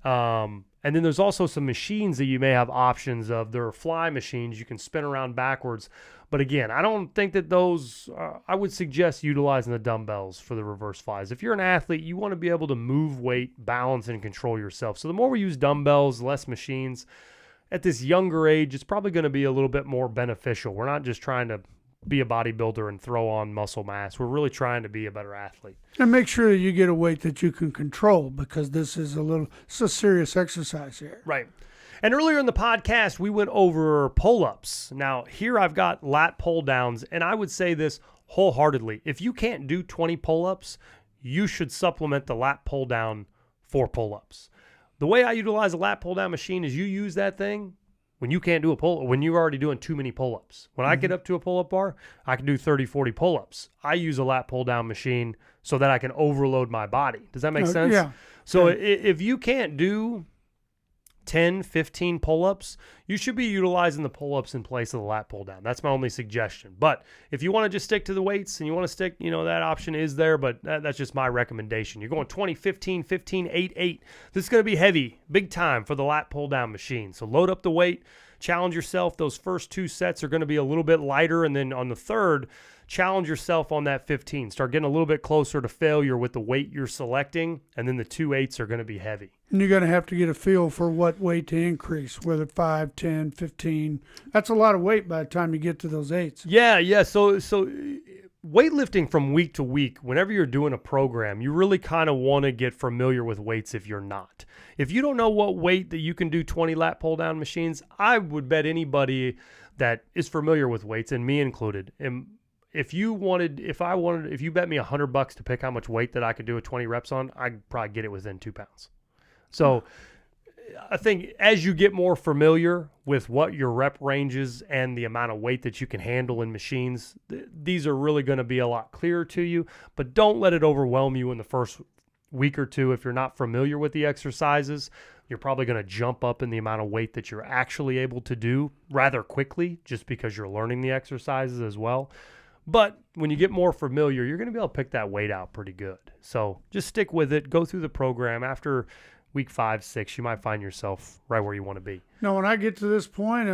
And then there's also some machines that you may have options of. There are fly machines. You can spin around backwards. But again, I don't think that those, I would suggest utilizing the dumbbells for the reverse flies. If you're an athlete, you want to be able to move weight, balance, and control yourself. So the more we use dumbbells, less machines, at this younger age, it's probably going to be a little bit more beneficial. We're not just trying to be a bodybuilder and throw on muscle mass. We're really trying to be a better athlete. And make sure that you get a weight that you can control because it's a serious exercise here. Right. And earlier in the podcast, we went over pull-ups. Now, here I've got lat pull-downs, and I would say this wholeheartedly. If you can't do 20 pull-ups, you should supplement the lat pull-down for pull-ups. The way I utilize a lat pull-down machine is you use that thing when you can't do a pull, when you're already doing too many pull-ups. When I get up to a pull-up bar, I can do 30, 40 pull-ups. I use a lat pull-down machine so that I can overload my body. Does that make sense? Yeah. So if you can't do 10, 15 pull-ups, you should be utilizing the pull-ups in place of the lat pull-down. That's my only suggestion. But if you want to just stick to the weights and you want to stick, that option is there, but that's just my recommendation. You're going 20, 15, 15, 8, 8. This is going to be heavy, big time for the lat pull-down machine. So load up the weight, challenge yourself. Those first 2 sets are going to be a little bit lighter, and then on the third, challenge yourself on that 15. Start getting a little bit closer to failure with the weight you're selecting, and then the 2 8s are going to be heavy. And you're going to have to get a feel for what weight to increase, whether 5, 10, 15. That's a lot of weight by the time you get to those 8s. Yeah. So weightlifting from week to week, whenever you're doing a program, you really kind of want to get familiar with weights if you're not. If you don't know what weight that you can do 20 lat pull down machines, I would bet anybody that is familiar with weights, and me included, if you bet me $100 to pick how much weight that I could do a 20 reps on, I'd probably get it within 2 pounds. So I think as you get more familiar with what your rep ranges and the amount of weight that you can handle in machines, these are really going to be a lot clearer to you, but don't let it overwhelm you in the first week or two, if you're not familiar with the exercises, you're probably going to jump up in the amount of weight that you're actually able to do rather quickly, just because you're learning the exercises as well. But when you get more familiar, you're going to be able to pick that weight out pretty good. So just stick with it. Go through the program. After week 5, 6, you might find yourself right where you want to be. Now, when I get to this point,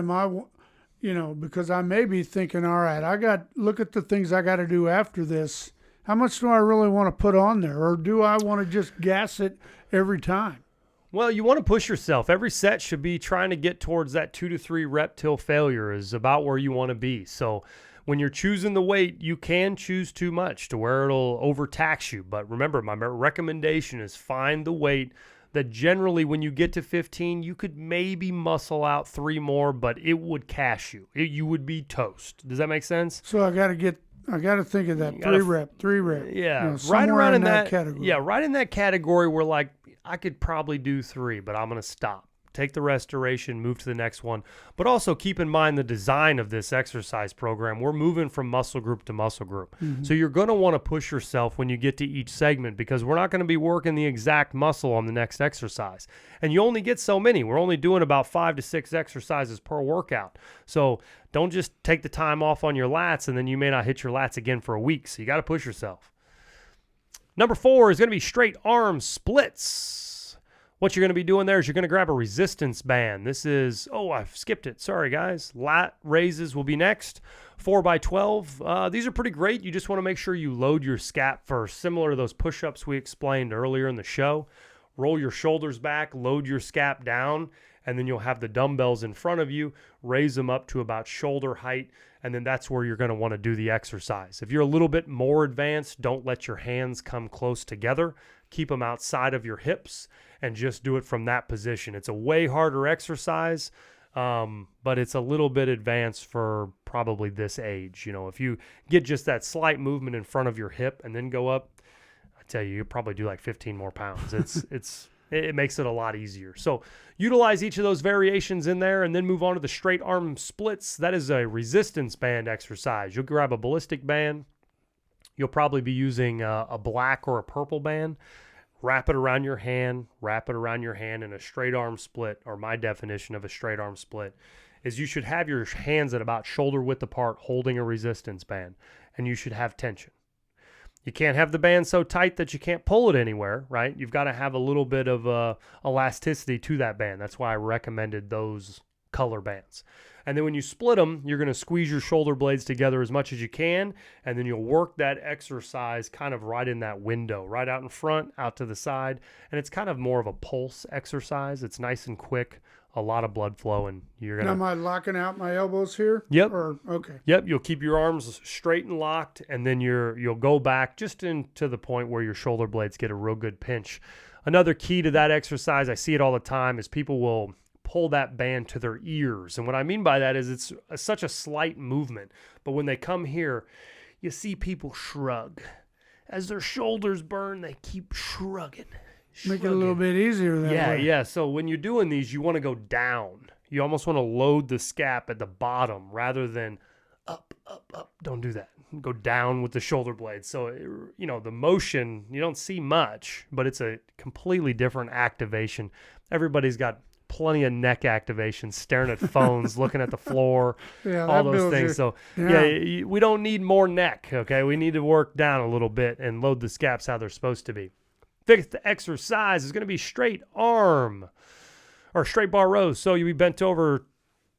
because I may be thinking, all right, look at the things I got to do after this. How much do I really want to put on there? Or do I want to just gas it every time? Well, you want to push yourself. Every set should be trying to get towards that 2 to 3 rep till failure is about where you want to be. So when you're choosing the weight, you can choose too much to where it'll overtax you. But remember, my recommendation is find the weight that generally when you get to 15, you could maybe muscle out 3 more, but it would cash you. You would be toast. Does that make sense? So I got to think of that 3 rep. Yeah, right around in that category. Yeah, right in that category where like I could probably do 3, but I'm going to stop. Take the restoration, move to the next one. But also keep in mind the design of this exercise program. We're moving from muscle group to muscle group. Mm-hmm. So you're going to want to push yourself when you get to each segment, because we're not going to be working the exact muscle on the next exercise. And you only get so many. We're only doing about 5 to 6 exercises per workout. So don't just take the time off on your lats and then you may not hit your lats again for a week. So you got to push yourself. Number 4 is going to be straight arm splits. What you're going to be doing there is you're going to grab a resistance band. This is, I've skipped it. Sorry, guys. Lat raises will be next. 4x12. These are pretty great. You just want to make sure you load your scap first, similar to those push-ups we explained earlier in the show. Roll your shoulders back, load your scap down, and then you'll have the dumbbells in front of you. Raise them up to about shoulder height, and then that's where you're going to want to do the exercise. If you're a little bit more advanced, don't let your hands come close together. Keep them outside of your hips and just do it from that position. It's a way harder exercise, but it's a little bit advanced for probably this age. You know, if you get just that slight movement in front of your hip and then go up, I tell you, you'll probably do like 15 more pounds. It makes it a lot easier. So utilize each of those variations in there and then move on to the straight arm splits. That is a resistance band exercise. You'll grab a ballistic band. You'll probably be using a black or a purple band. Wrap it around your hand in a straight arm split, or my definition of a straight arm split is you should have your hands at about shoulder width apart holding a resistance band, and you should have tension. You can't have the band so tight that you can't pull it anywhere, right? You've got to have a little bit of elasticity to that band. That's why I recommended those color bands. And then when you split them, you're going to squeeze your shoulder blades together as much as you can, and then you'll work that exercise kind of right in that window, right out in front, out to the side, and it's kind of more of a pulse exercise. It's nice and quick, a lot of blood flow, and you're going to... Now, am I locking out my elbows here? Yep. Okay. Yep, you'll keep your arms straight and locked, and then you'll go back just into the point where your shoulder blades get a real good pinch. Another key to that exercise, I see it all the time, is people will pull that band to their ears. And what I mean by that is it's such a slight movement. But when they come here, you see people shrug. As their shoulders burn, they keep shrugging. Make it a little bit easier that way. Yeah. So when you're doing these, you want to go down. You almost want to load the scap at the bottom rather than up. Don't do that. Go down with the shoulder blades. So, the motion, you don't see much, but it's a completely different activation. Everybody's got plenty of neck activation, staring at phones, looking at the floor, all those things. So we don't need more neck. Okay. We need to work down a little bit and load the scaps how they're supposed to be. Fifth exercise is going to be straight arm or straight bar rows. So you'll be bent over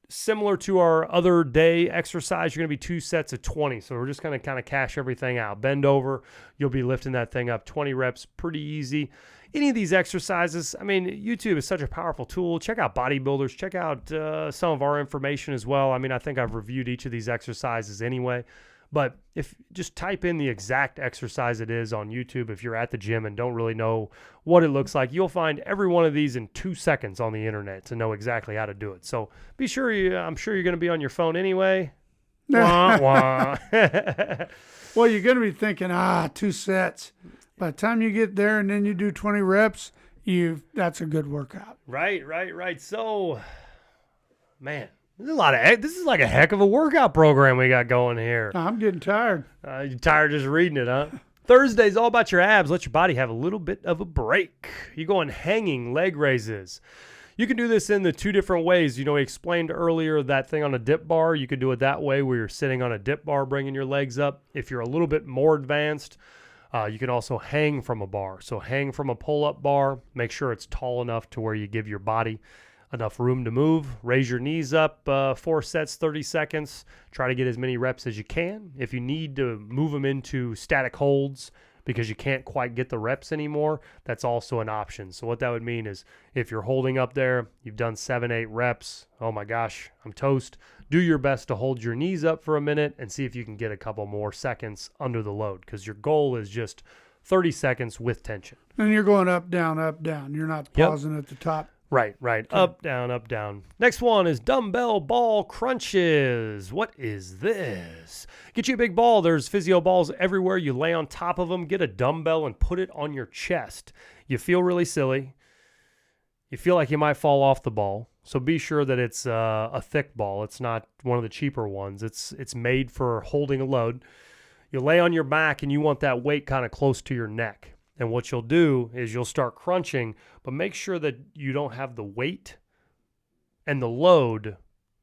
similar to our other day exercise. You're going to be 2 sets of 20. So we're just going to kind of cash everything out. Bend over. You'll be lifting that thing up 20 reps. Pretty easy. Any of these exercises, I mean, YouTube is such a powerful tool. Check out bodybuilders. Check out some of our information as well. I mean, I think I've reviewed each of these exercises anyway. But if just type in the exact exercise it is on YouTube, if you're at the gym and don't really know what it looks like, you'll find every one of these in 2 seconds on the internet to know exactly how to do it. So be sure I'm sure you're going to be on your phone anyway. Wah, wah. Well, you're going to be thinking, 2 sets. By the time you get there and then you do 20 reps, that's a good workout. Right. So, man, this is like a heck of a workout program we got going here. I'm getting tired. You're tired just reading it, huh? Thursday's all about your abs. Let your body have a little bit of a break. You go on hanging leg raises. You can do this in the two different ways. You know, we explained earlier that thing on a dip bar. You could do it that way where you're sitting on a dip bar, bringing your legs up. If you're a little bit more advanced, you can also hang from a bar. So hang from a pull-up bar. Make sure it's tall enough to where you give your body enough room to move. Raise your knees up, 4 sets, 30 seconds. Try to get as many reps as you can. If you need to move them into static holds because you can't quite get the reps anymore, that's also an option. So what that would mean is if you're holding up there, you've done 7, 8 reps, oh my gosh, I'm toast. Do your best to hold your knees up for a minute and see if you can get a couple more seconds under the load, because your goal is just 30 seconds with tension. And you're going up, down, up, down. You're not pausing at the top. Right. Okay. Up, down, up, down. Next one is dumbbell ball crunches. What is this? Get you a big ball. There's physio balls everywhere. You lay on top of them, get a dumbbell and put it on your chest. You feel really silly. You feel like you might fall off the ball. So be sure that it's a thick ball. It's not one of the cheaper ones. It's made for holding a load. You lay on your back and you want that weight kind of close to your neck. And what you'll do is you'll start crunching, but make sure that you don't have the weight and the load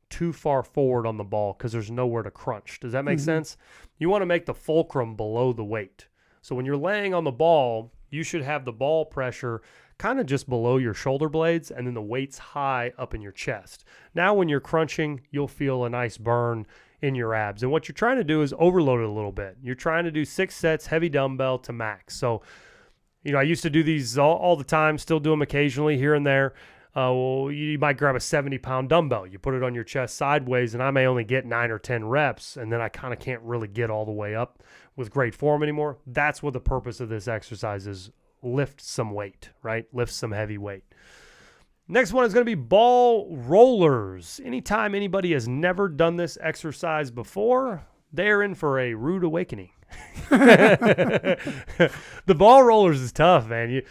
too far forward on the ball because there's nowhere to crunch. Does that make sense? You want to make the fulcrum below the weight. So when you're laying on the ball, you should have the ball pressure kind of just below your shoulder blades and then the weight's high up in your chest. Now when you're crunching, you'll feel a nice burn in your abs. And what you're trying to do is overload it a little bit. You're trying to do 6 sets, heavy dumbbell to max. So you know, I used to do these all the time, still do them occasionally here and there. You might grab a 70-pound dumbbell. You put it on your chest sideways, and I may only get 9 or 10 reps, and then I kind of can't really get all the way up with great form anymore. That's what the purpose of this exercise is. Lift some weight, right? Lift some heavy weight. Next one is going to be ball rollers. Anytime anybody has never done this exercise before, they're in for a rude awakening. The ball rollers is tough, man. You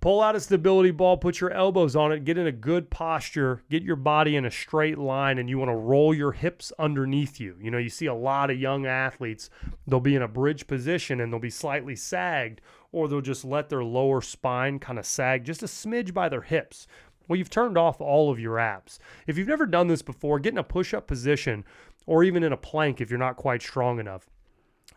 pull out a stability ball, put your elbows on it, get in a good posture, get your body in a straight line, and you want to roll your hips underneath you. You know, you see a lot of young athletes, they'll be in a bridge position and they'll be slightly sagged, or they'll just let their lower spine kind of sag just a smidge by their hips. Well, you've turned off all of your abs. If you've never done this before, get in a push-up position or even in a plank if you're not quite strong enough.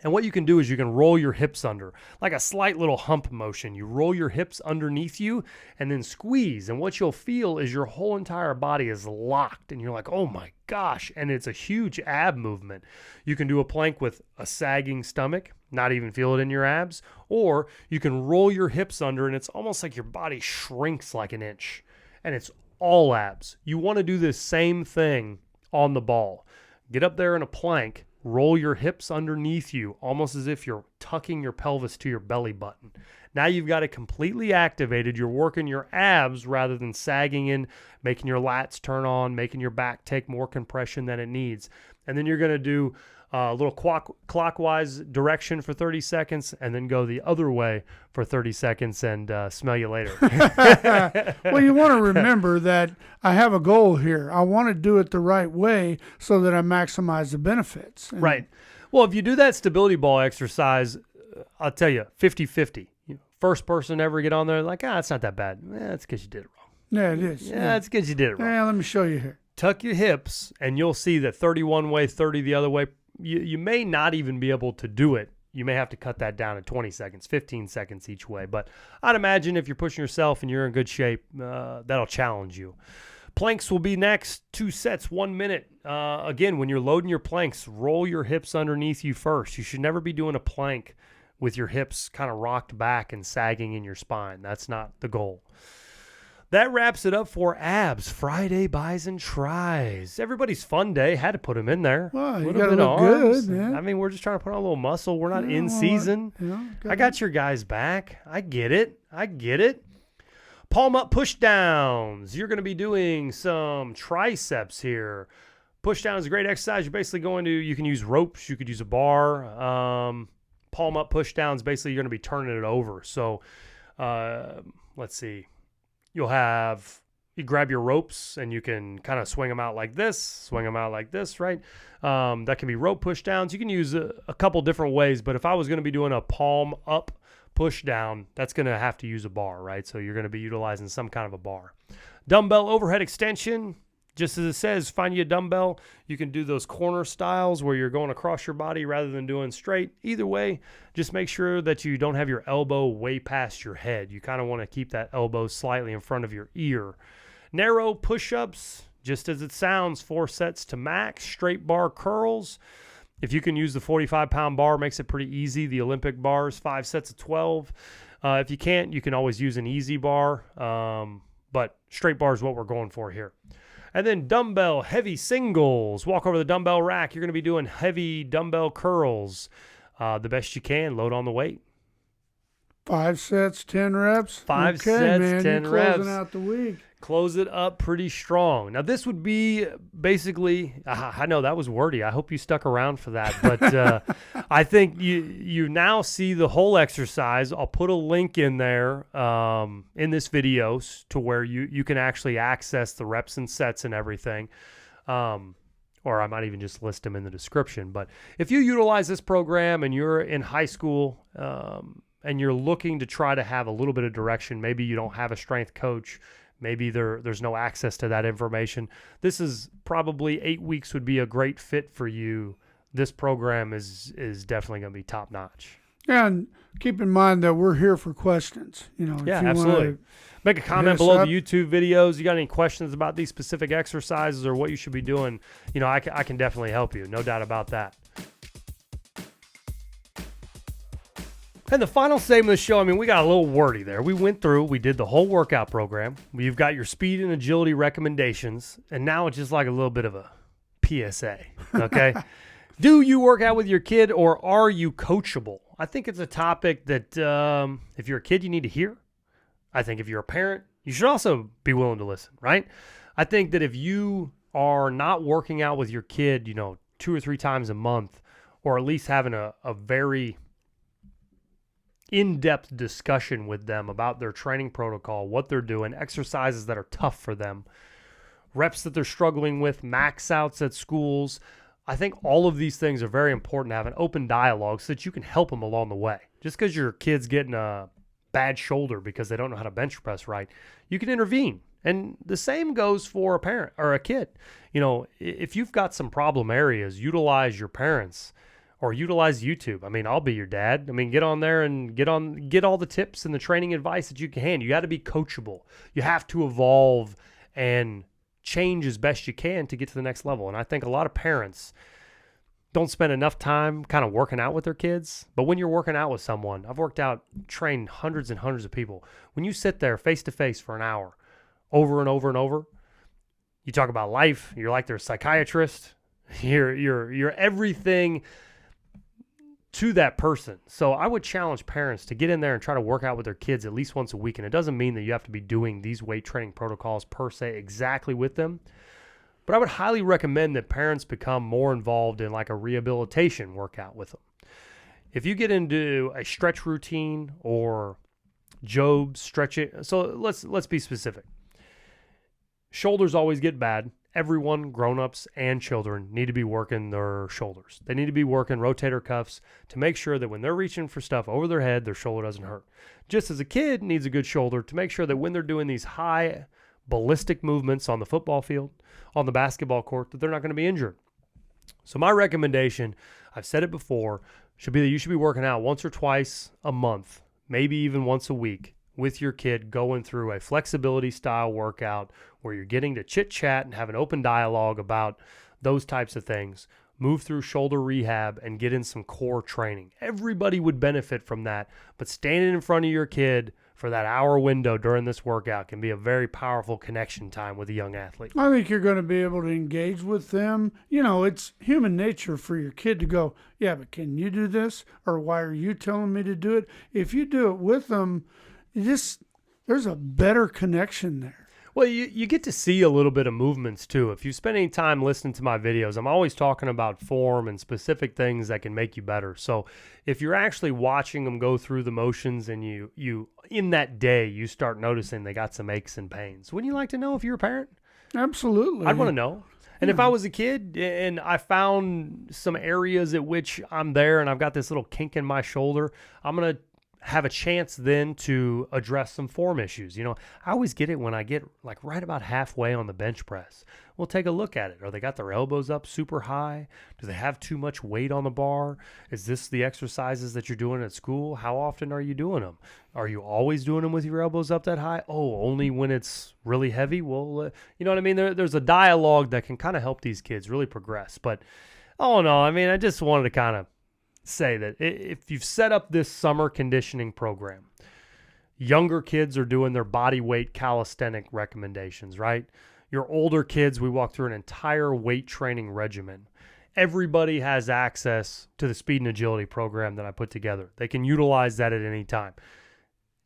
And what you can do is you can roll your hips under, like a slight little hump motion. You roll your hips underneath you and then squeeze. And what you'll feel is your whole entire body is locked. And you're like, oh my gosh. And it's a huge ab movement. You can do a plank with a sagging stomach, not even feel it in your abs. Or you can roll your hips under and it's almost like your body shrinks like an inch. And it's all abs. You want to do this same thing on the ball. Get up there in a plank. Roll your hips underneath you, almost as if you're tucking your pelvis to your belly button. Now you've got it completely activated. You're working your abs rather than sagging in, making your lats turn on, making your back take more compression than it needs. And then you're going to do a little clockwise direction for 30 seconds and then go the other way for 30 seconds and smell you later. Well, you want to remember that I have a goal here. I want to do it the right way so that I maximize the benefits. And right. Well, if you do that stability ball exercise, I'll tell you, 50-50. First person ever get on there, like, it's not that bad. That's because you did it wrong. Yeah, it is. Yeah, it's because you did it wrong. Yeah, let me show you here. Tuck your hips, and you'll see that 30 one way, 30 the other way. You may not even be able to do it. You may have to cut that down to 20 seconds, 15 seconds each way. But I'd imagine if you're pushing yourself and you're in good shape, that'll challenge you. Planks will be next. 2 sets, 1 minute. Again, when you're loading your planks, roll your hips underneath you first. You should never be doing a plank with your hips kind of rocked back and sagging in your spine. That's not the goal. That wraps it up for abs, Friday buys and tries. Everybody's fun day. Had to put them in there. Well, you got to look good, man. I mean, we're just trying to put on a little muscle. We're not in season. I got your guys back. I get it. Palm up push downs. You're going to be doing some triceps here. Push down is a great exercise. You're basically you can use ropes. You could use a bar. Palm up push downs, basically you're going to be turning it over. So let's see. You'll have you grab your ropes and you can kind of swing them out like this, right? That can be rope push downs. You can use a couple different ways, but if I was going to be doing a palm up push down, that's going to have to use a bar, right? So you're going to be utilizing some kind of a bar. Dumbbell overhead extension, just as it says, find you a dumbbell. You can do those corner styles where you're going across your body rather than doing straight. Either way, just make sure that you don't have your elbow way past your head. You kind of want to keep that elbow slightly in front of your ear. Narrow push-ups, just as it sounds, 4 sets to max. Straight bar curls. If you can use the 45-pound bar, makes it pretty easy. The Olympic bars, 5 sets of 12. If you can't, you can always use an easy bar, but straight bar is what we're going for here. And then dumbbell heavy singles. Walk over the dumbbell rack. You're going to be doing heavy dumbbell curls the best you can. Load on the weight. 5 sets, 10 reps. 5 okay, sets, man, 10 you're reps. closing out the week. Close it up pretty strong. Now, this would be basically, I know that was wordy. I hope you stuck around for that. But I think you now see the whole exercise. I'll put a link in there in this video to where you can actually access the reps and sets and everything. Or I might even just list them in the description. But if you utilize this program and you're in high school and you're looking to try to have a little bit of direction, maybe you don't have a strength coach, maybe there's no access to that information, this is probably 8 weeks would be a great fit for you. This program is definitely going to be top notch. And keep in mind that we're here for questions. You know, Yeah, if you absolutely. Make a comment us below up. the YouTube videos. You got any questions about these specific exercises or what you should be doing? You know, I can definitely help you. No doubt about that. And the final segment of the show, I mean, we got a little wordy there. We did the whole workout program. You've got your speed and agility recommendations, and now it's just like a little bit of a PSA, okay? Do you work out with your kid, or are you coachable? I think it's a topic that if you're a kid, you need to hear. I think if you're a parent, you should also be willing to listen, right? I think that if you are not working out with your kid, 2 or 3 times a month, or at least having a very in-depth discussion with them about their training protocol, what they're doing, exercises that are tough for them, reps that they're struggling with, max outs at schools. I think all of these things are very important to have an open dialogue so that you can help them along the way. Just because your kid's getting a bad shoulder because they don't know how to bench press right, you can intervene. And the same goes for a parent or a kid. If you've got some problem areas, utilize your parents or utilize YouTube. I mean, I'll be your dad. I mean, get on there and get all the tips and the training advice that you can. You got to be coachable. You have to evolve and change as best you can to get to the next level. And I think a lot of parents don't spend enough time kind of working out with their kids. But when you're working out with someone, I've trained hundreds and hundreds of people. When you sit there face to face for an hour, over and over and over, you talk about life. You're like their psychiatrist. You're everything to that person. So I would challenge parents to get in there and try to work out with their kids at least once a week. And it doesn't mean that you have to be doing these weight training protocols per se exactly with them. But I would highly recommend that parents become more involved in like a rehabilitation workout with them. If you get into a stretch routine or Job's stretching, so let's be specific. Shoulders always get bad. Everyone, grown-ups and children, need to be working their shoulders. They need to be working rotator cuffs to make sure that when they're reaching for stuff over their head, their shoulder doesn't hurt. Just as a kid needs a good shoulder to make sure that when they're doing these high ballistic movements on the football field, on the basketball court, that they're not going to be injured. So my recommendation, I've said it before, should be that you should be working out once or twice a month, maybe even once a week, with your kid going through a flexibility style workout where you're getting to chit chat and have an open dialogue about those types of things. Move through shoulder rehab and get in some core training. Everybody would benefit from that, but standing in front of your kid for that hour window during this workout can be a very powerful connection time with a young athlete. I think you're going to be able to engage with them. It's human nature for your kid to go, yeah, but can you do this? Or why are you telling me to do it? If you do it with them, there's a better connection there. Well, you get to see a little bit of movements too. If you spend any time listening to my videos, I'm always talking about form and specific things that can make you better. So if you're actually watching them go through the motions and you in that day, you start noticing they got some aches and pains. Wouldn't you like to know if you're a parent? Absolutely. I'd want to know. And if I was a kid and I found some areas at which I'm there and I've got this little kink in my shoulder, I'm going to have a chance then to address some form issues. You know, I always get it when I get like right about halfway on the bench press. We'll take a look at it. Are they got their elbows up super high? Do they have too much weight on the bar? Is this the exercises that you're doing at school? How often are you doing them? Are you always doing them with your elbows up that high? Oh, only when it's really heavy? Well, you know what I mean? There's a dialogue that can kind of help these kids really progress. But, oh no, I mean, I just wanted to kind of say that if you've set up this summer conditioning program, younger kids are doing their body weight calisthenic recommendations, right? Your older kids, we walk through an entire weight training regimen. Everybody has access to the speed and agility program that I put together. They can utilize that at any time.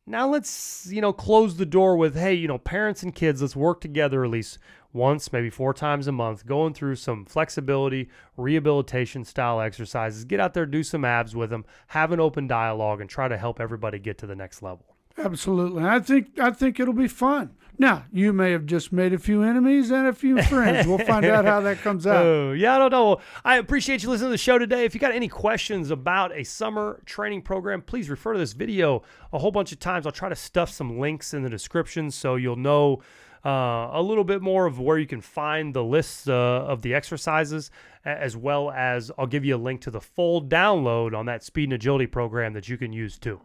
Now let's, close the door with, hey, parents and kids, let's work together at least once, maybe 4 times a month, going through some flexibility, rehabilitation style exercises. Get out there, do some abs with them, have an open dialogue, and try to help everybody get to the next level. Absolutely. I think it'll be fun. Now, you may have just made a few enemies and a few friends. We'll find out how that comes out. Oh, yeah, I don't know. I appreciate you listening to the show today. If you got any questions about a summer training program, please refer to this video a whole bunch of times. I'll try to stuff some links in the description so you'll know a little bit more of where you can find the lists of the exercises, as well as I'll give you a link to the full download on that speed and agility program that you can use too.